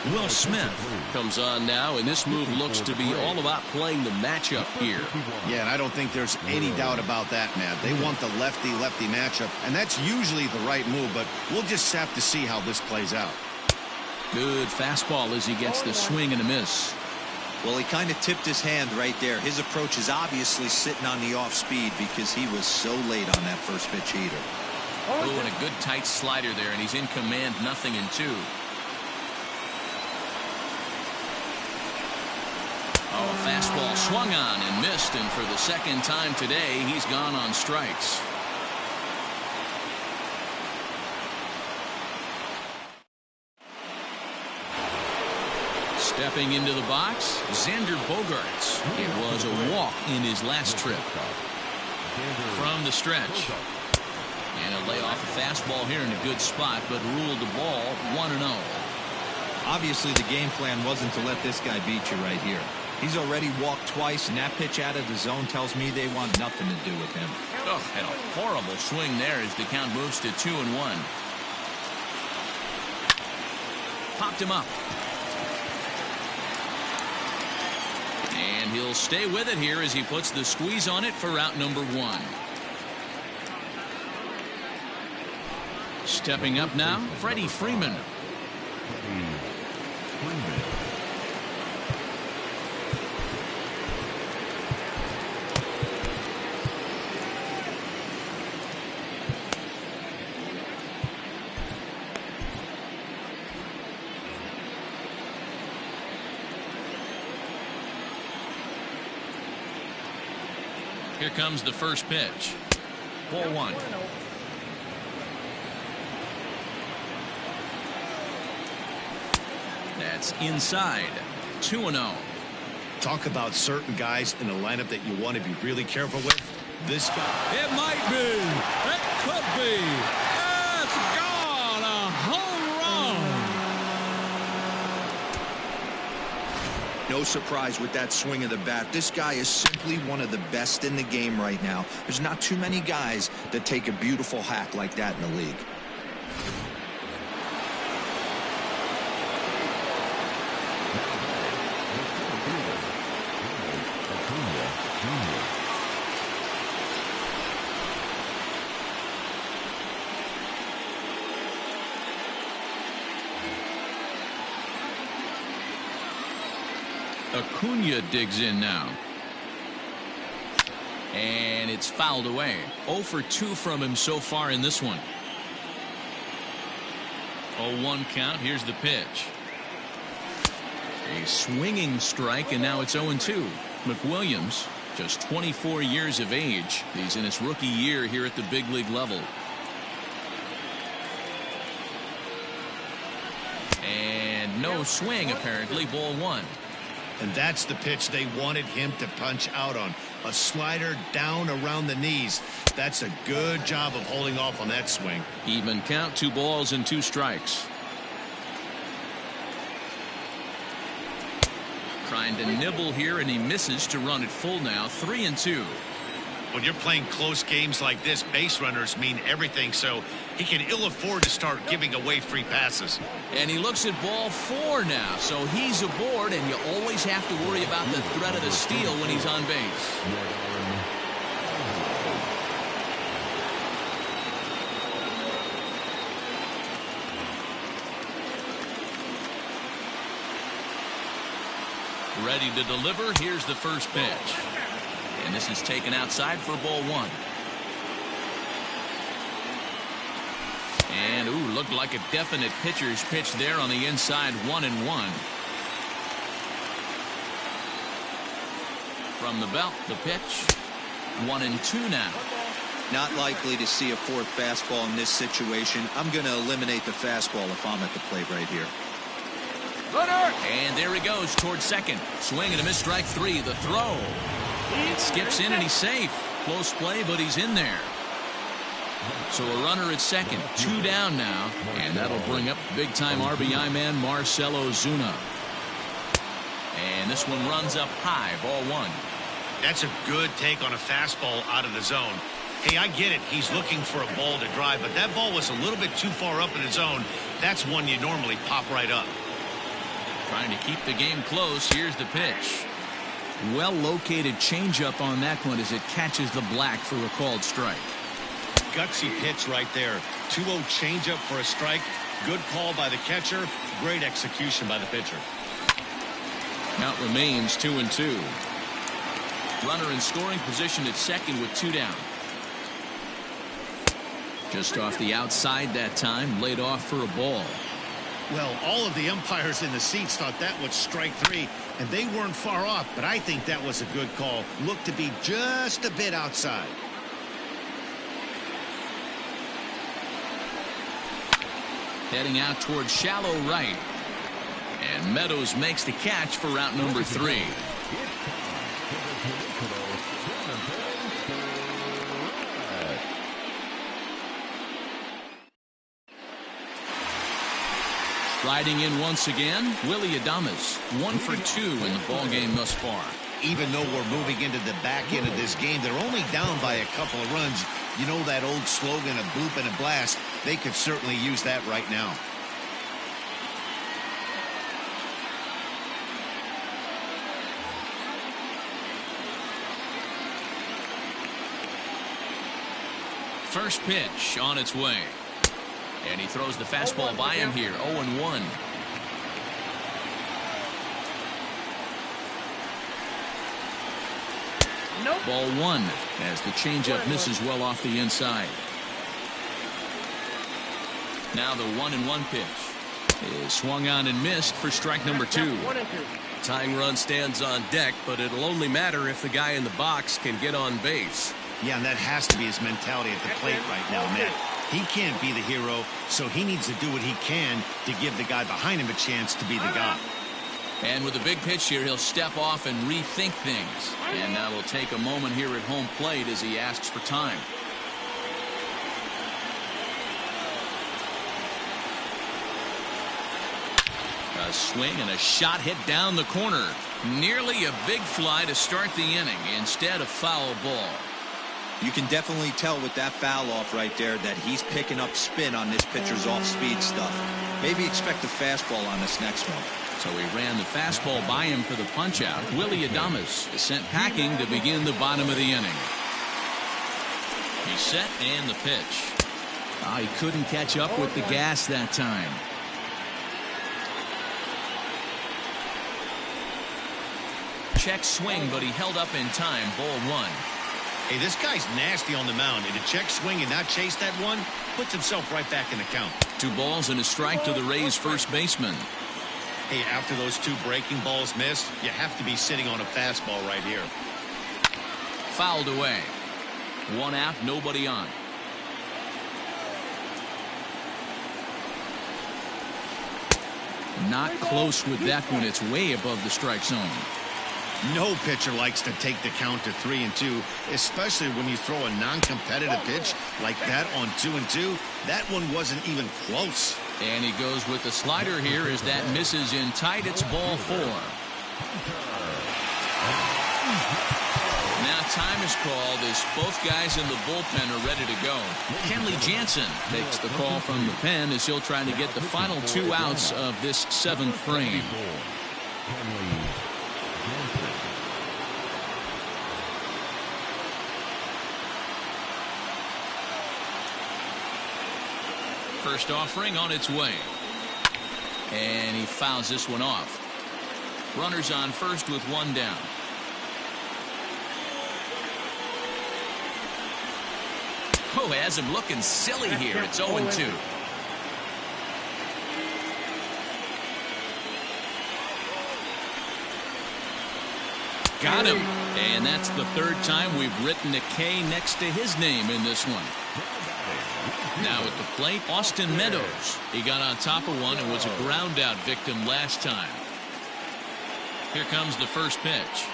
Will Smith comes on now, and this move looks to be all about playing the matchup here. Yeah, and I don't think there's any doubt about that, Matt. They want the lefty-lefty matchup, and that's usually the right move, but we'll just have to see how this plays out. Good fastball as he gets the swing and a miss. Well, he kind of tipped his hand right there. His approach is obviously sitting on the off speed because he was so late on that first pitch heater. Oh, and a good tight slider there, and he's in command, 0-2. Oh, fastball swung on and missed, and for the second time today, he's gone on strikes. Stepping into the box, Xander Bogaerts. It was a walk in his last trip. From the stretch. And a lay off a fastball here in a good spot, but ruled the ball 1-0. Obviously, the game plan wasn't to let this guy beat you right here. He's already walked twice, and that pitch out of the zone tells me they want nothing to do with him. Oh, and a horrible swing there as the count moves to 2-1. Popped him up. And he'll stay with it here as he puts the squeeze on it for out number one. Stepping up now, Freddie Freeman. Here comes the first pitch. Ball one. That's inside. 2-0. Talk about certain guys in the lineup that you want to be really careful with. This guy. It might be. It could be. It's gone. A home run. No surprise with that swing of the bat. This guy is simply one of the best in the game right now. There's not too many guys that take a beautiful hack like that in the league. Acuna digs in now. And it's fouled away. 0 for 2 from him so far in this one. 0-1 count. Here's the pitch. A swinging strike, and now it's 0-2. McWilliams, just 24 years of age. He's in his rookie year here at the big league level. And no swing, apparently. Ball one. And that's the pitch they wanted him to punch out on. A slider down around the knees. That's a good job of holding off on that swing. Even count, 2 balls and 2 strikes. Trying to nibble here, and he misses to run it full now. 3-2. When you're playing close games like this, base runners mean everything, so he can ill afford to start giving away free passes. And he looks at ball 4 now, so he's aboard, and you always have to worry about the threat of the steal when he's on base. Ready to deliver. Here's the first pitch. And this is taken outside for ball 1. And, ooh, looked like a definite pitcher's pitch there on the inside. 1-1. From the belt, the pitch. 1-2 now. Not likely to see a 4th fastball in this situation. I'm going to eliminate the fastball if I'm at the plate right here. And there he goes towards second. Swing and a miss, strike 3. The throw. It skips in and he's safe. Close play, but he's in there. So a runner at second. 2 down now. And that'll bring up big-time RBI man Marcell Ozuna. And this one runs up high. Ball 1. That's a good take on a fastball out of the zone. Hey, I get it. He's looking for a ball to drive, but that ball was a little bit too far up in the zone. That's one you normally pop right up. Trying to keep the game close. Here's the pitch. Well-located changeup on that one as it catches the black for a called strike. Gutsy pitch right there. 2-0 changeup for a strike. Good call by the catcher. Great execution by the pitcher. Count remains 2-2. Runner in scoring position at second with 2 down. Just off the outside that time. Laid off for a ball. Well, all of the umpires in the seats thought that was strike 3, and they weren't far off, but I think that was a good call. Looked to be just a bit outside. Heading out towards shallow right. And Meadows makes the catch for route number 3. Riding in once again, Willie Adames. 1 for 2 in the ballgame thus far. Even though we're moving into the back end of this game, they're only down by a couple of runs. You know that old slogan, a bloop and a blast? They could certainly use that right now. First pitch on its way. And he throws the fastball by him here. 0-1. Nope. Ball 1 as the changeup misses well off the inside. Now the 1-1 pitch is swung on and missed for strike number 2. 1-2. Tying run stands on deck, but it'll only matter if the guy in the box can get on base. Yeah, and that has to be his mentality at the plate right now, Matt. He can't be the hero, so he needs to do what he can to give the guy behind him a chance to be the guy. And with a big pitch here, he'll step off and rethink things. And now we'll take a moment here at home plate as he asks for time. A swing and a shot hit down the corner. Nearly a big fly to start the inning. Instead, a foul ball. You can definitely tell with that foul off right there that he's picking up spin on this pitcher's off-speed stuff. Maybe expect a fastball on this next one. So he ran the fastball by him for the punch-out. Willie Adames is sent packing to begin the bottom of the inning. He's set and the pitch. Oh, he couldn't catch up with the gas that time. Check swing, but he held up in time. Ball 1. Hey, this guy's nasty on the mound, and to check swing and not chase that one puts himself right back in the count. 2 balls and a strike to the Rays first baseman. Hey, after those 2 breaking balls missed, you have to be sitting on a fastball right here. Fouled away. 1 out, nobody on. Not close with that one. It's way above the strike zone. No pitcher likes to take the count to 3-2, especially when you throw a non-competitive pitch like that on 2-2. That one wasn't even close. And he goes with the slider here as that misses in tight. It's ball 4. Now time is called as both guys in the bullpen are ready to go. Kenley Jansen takes the call from the pen as he'll try to get the final 2 outs of this 7th frame. First offering on its way. And he fouls this one off. Runners on first with 1 down. Oh, has him looking silly here. It's 0-2. Got him. And that's the 3rd time we've written a K next to his name in this one. Now at the plate, Austin Meadows. He got on top of one and was a ground out victim last time. Here comes the first pitch.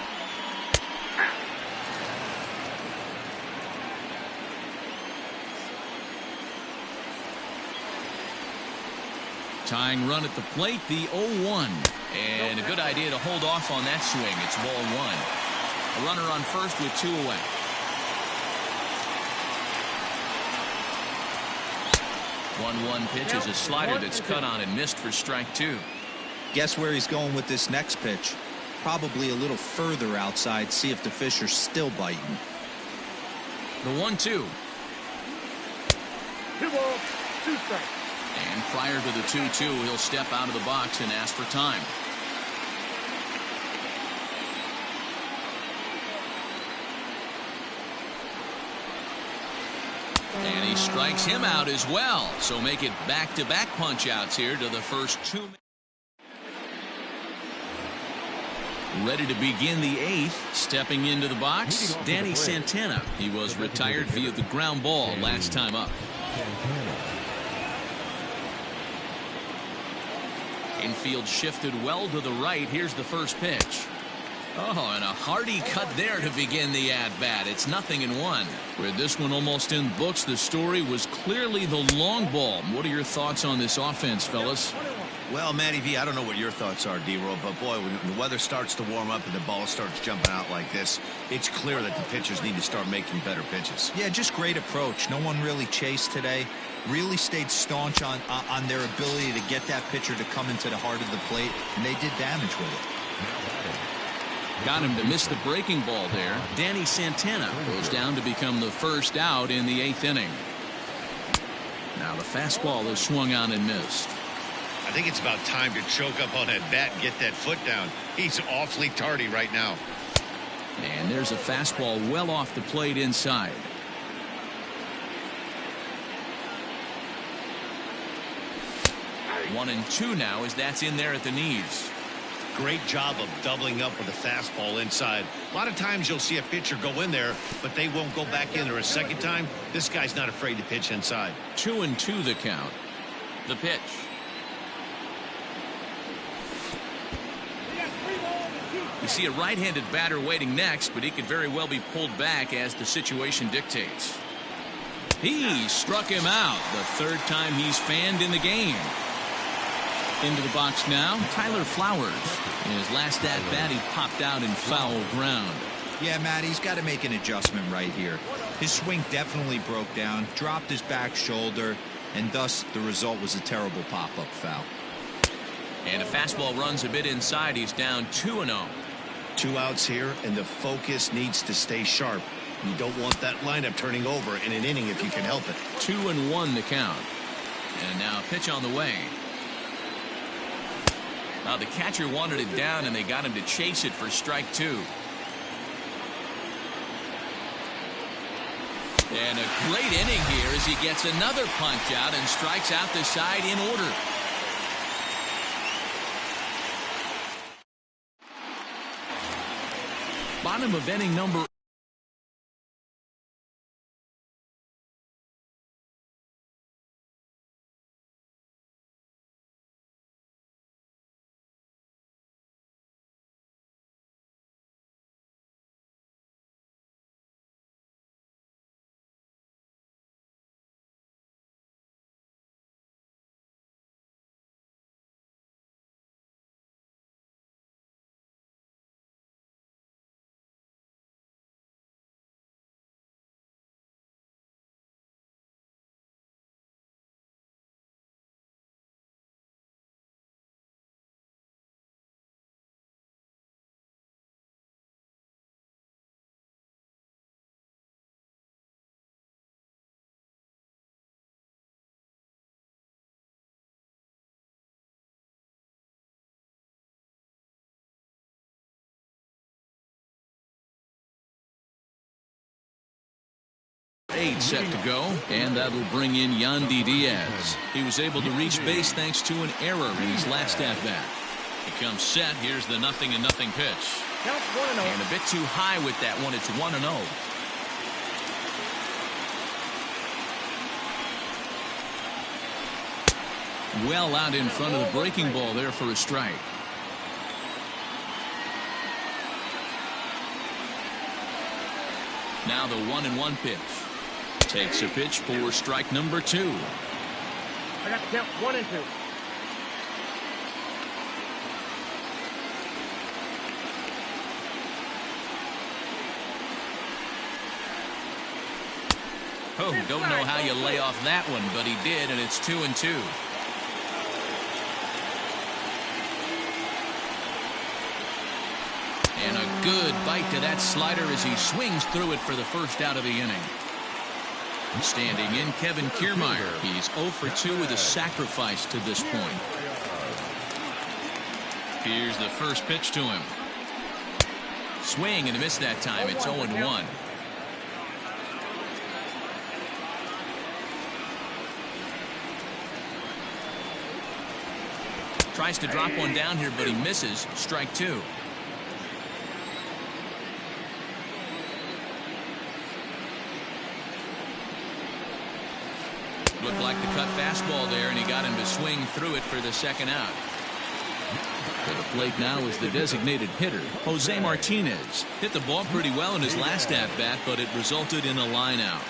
Tying run at the plate, the 0-1. And a good idea to hold off on that swing. It's ball 1. A runner on first with 2 away. One pitch is a slider that's cut on and missed for strike 2. Guess where he's going with this next pitch? Probably a little further outside. See if the fish are still biting. The 1-2. 2 balls, 2 strikes. And prior to the 2-2, he'll step out of the box and ask for time. And he strikes him out as well. So make it back-to-back punch-outs here to the first 2. Ready to begin the 8th. Stepping into the box, Danny Santana. He was retired via the ground ball last time up. Infield shifted well to the right. Here's the first pitch. Oh, and a hearty cut there to begin the at-bat. It's 0-1. With this one almost in books, the story was clearly the long ball. What are your thoughts on this offense, fellas? Well, Matty V, I don't know what your thoughts are, D-Roll, but boy, when the weather starts to warm up and the ball starts jumping out like this, it's clear that the pitchers need to start making better pitches. Yeah, just great approach. No one really chased today. Really stayed staunch on their ability to get that pitcher to come into the heart of the plate, and they did damage with it. Got him to miss the breaking ball there. Danny Santana goes down to become the first out in the 8th inning. Now the fastball is swung on and missed. I think it's about time to choke up on that bat and get that foot down. He's awfully tardy right now. And there's a fastball well off the plate inside. One and 2 now as that's in there at the knees. Great job of doubling up with a fastball inside. A lot of times you'll see a pitcher go in there, but they won't go back in there a second time. This guy's not afraid to pitch inside. 2-2 the count. The pitch. You see a right-handed batter waiting next, but he could very well be pulled back as the situation dictates. He struck him out. The 3rd time he's fanned in the game. Into the box now, Tyler Flowers. In his last at-bat, he popped out in foul ground. Yeah, Matt, he's got to make an adjustment right here. His swing definitely broke down, dropped his back shoulder, and thus the result was a terrible pop-up foul. And a fastball runs a bit inside. He's down 2-0. 2 outs here, and the focus needs to stay sharp. You don't want that lineup turning over in an inning if you can help it. 2-1 the count. And now a pitch on the way. Now the catcher wanted it down, and they got him to chase it for strike 2. And a great inning here as he gets another punch out and strikes out the side in order. Bottom of inning number 8 set to go, and that'll bring in Yandy Diaz. He was able to reach base thanks to an error in his last at-bat. He comes set. Here's the 0-0 pitch. Count 1-0. And a bit too high with that one. It's 1-0. Well out in front of the breaking ball there for a strike. Now the 1-1 pitch. Takes a pitch for strike number 2. I got to count 1 and 2. Oh, don't know how you lay off that one, but he did, and it's 2-2. And a good bite to that slider as he swings through it for the first out of the inning. Standing in, Kevin Kiermaier. He's 0 for 2 with a sacrifice to this point. Here's the first pitch to him. Swing and a miss that time. It's 0-1. Tries to drop one down here, but he misses. Strike 2. Looked like the cut fastball there, and he got him to swing through it for the second out. To the plate now is the designated hitter, Jose Martinez. Hit the ball pretty well in his last at-bat, but it resulted in a line out.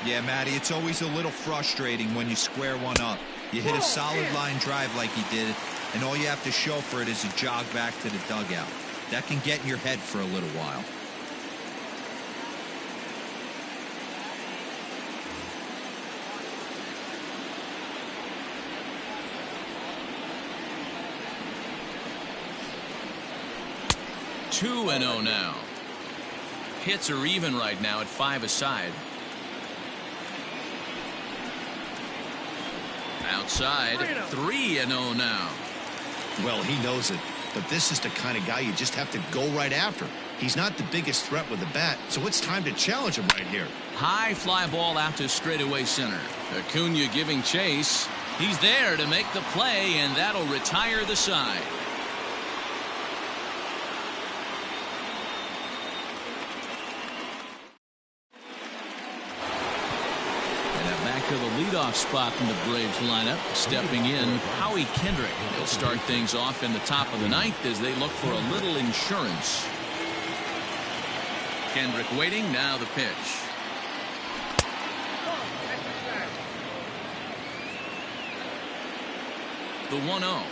Yeah, Matty, it's always a little frustrating when you square one up. You hit a solid line drive like he did, and all you have to show for it is a jog back to the dugout. That can get in your head for a little while. Two and 0 now. Hits are even right now at 5 aside. Outside, 3-0 now. Well, he knows it, but this is the kind of guy you just have to go right after. He's not the biggest threat with the bat, so it's time to challenge him right here. High fly ball out to straightaway center. Acuna giving chase. He's there to make the play, and that'll retire the side. To the leadoff spot in the Braves lineup. Stepping in, Howie Kendrick. He'll start things off in the top of the 9th as they look for a little insurance. Kendrick waiting. Now the pitch. The 1-0.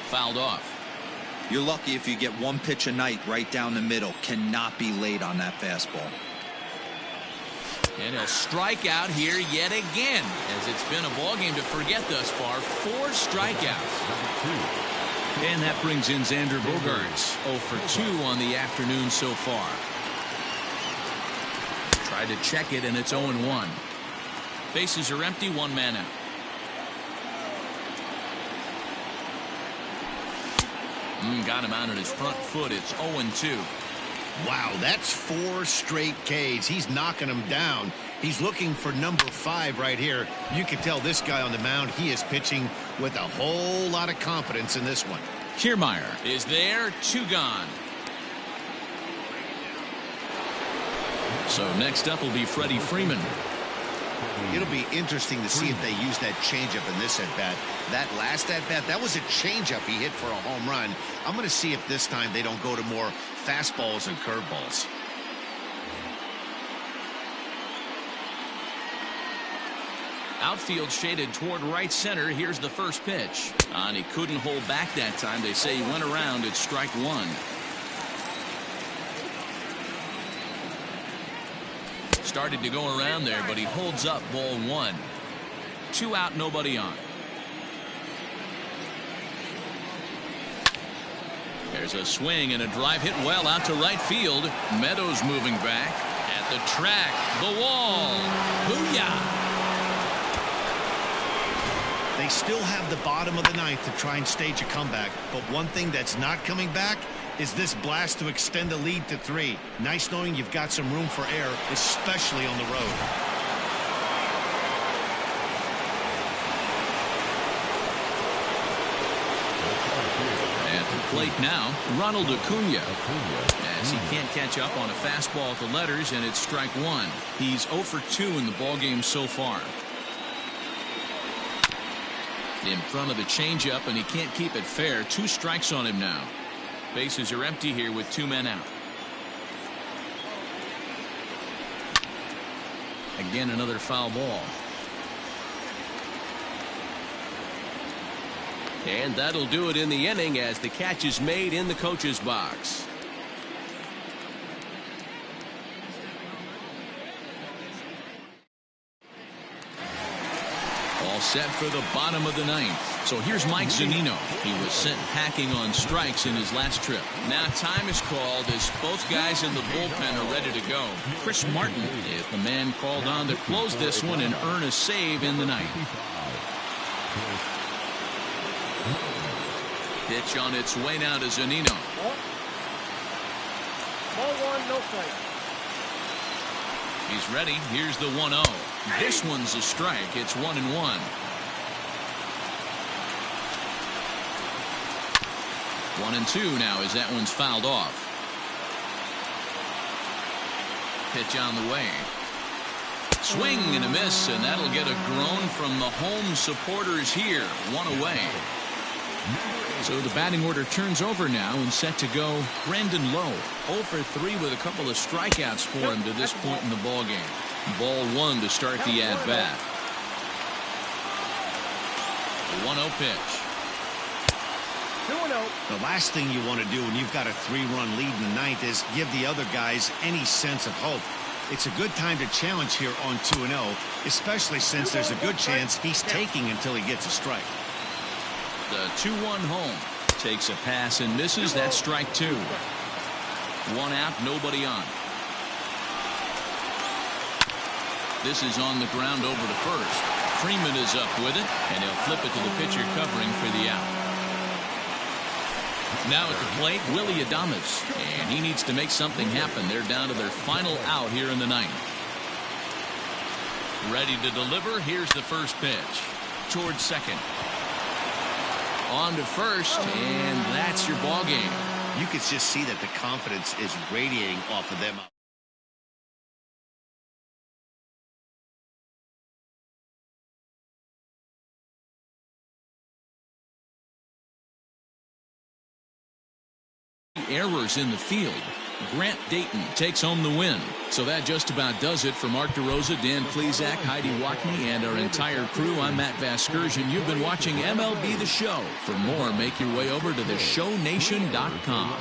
Fouled off. You're lucky if you get one pitch a night right down the middle. Cannot be late on that fastball. And he'll strike out here yet again, as it's been a ball game to forget thus far. 4 strikeouts. And that brings in Xander Bogaerts. 0 for 2 on the afternoon so far. Tried to check it, and it's 0-1. Bases are empty, 1 man out. Got him out at his front foot. It's 0-2. Wow, that's 4 straight Ks. He's knocking them down. He's looking for number 5 right here. You can tell this guy on the mound, he is pitching with a whole lot of confidence in this one. Kiermaier is there. 2 gone. So next up will be Freddie Freeman. It'll be interesting to see if they use that changeup in this at-bat. That last at-bat, that was a changeup he hit for a home run. I'm going to see if this time they don't go to more fastballs and curveballs. Outfield shaded toward right center. Here's the first pitch. And he couldn't hold back that time. They say he went around. It's strike 1. Started to go around there, but he holds up. Ball 1. 2 out, nobody on. There's a swing and a drive hit well out to right field. Meadows moving back at the track. The wall. Booyah! They still have the bottom of the ninth to try and stage a comeback, but one thing that's not coming back is this blast to extend the lead to 3. Nice knowing you've got some room for error, especially on the road. At the plate now, Ronald Acuna. As he can't catch up on a fastball at the letters, and it's strike 1. He's 0 for 2 in the ballgame so far. In front of the changeup, and he can't keep it fair. 2 strikes on him now. Bases are empty here with 2 men out. Again, another foul ball. And that'll do it in the inning as the catch is made in the coach's box. All set for the bottom of the ninth. So here's Mike Zunino. He was sent packing on strikes in his last trip. Now time is called as both guys in the bullpen are ready to go. Chris Martin is the man called on to close this one and earn a save in the ninth. Pitch on its way now to Zunino. Ball 1, no strike. He's ready. Here's the 1-0. This one's a strike. It's 1-1. 1-2 now as that one's fouled off. Pitch on the way. Swing and a miss, and that'll get a groan from the home supporters here. 1 away. So the batting order turns over now and set to go Brandon Lowe. 0 for 3 with a couple of strikeouts for him to this point in the ballgame. Ball 1 to start the at-bat. 1-0 pitch. 2-0. The last thing you want to do when you've got a 3-run lead in the ninth is give the other guys any sense of hope. It's a good time to challenge here on 2-0, especially since there's a good chance he's taking until he gets a strike. The 2-1 home. Takes a pass and misses. That's strike 2. 1 out, nobody on. This is on the ground over to first. Freeman is up with it, and he'll flip it to the pitcher covering for the out. Now at the plate, Willie Adames, and he needs to make something happen. They're down to their final out here in the ninth. Ready to deliver. Here's the first pitch. Towards second. On to first, and that's your ball game. You can just see that the confidence is radiating off of them. Errors in the field. Grant Dayton takes home the win. So that just about does it for Mark DeRosa, Dan Plesac, Heidi Watney, and our entire crew. I'm Matt Vasgersian. You've been watching MLB The Show. For more, make your way over to theshownation.com.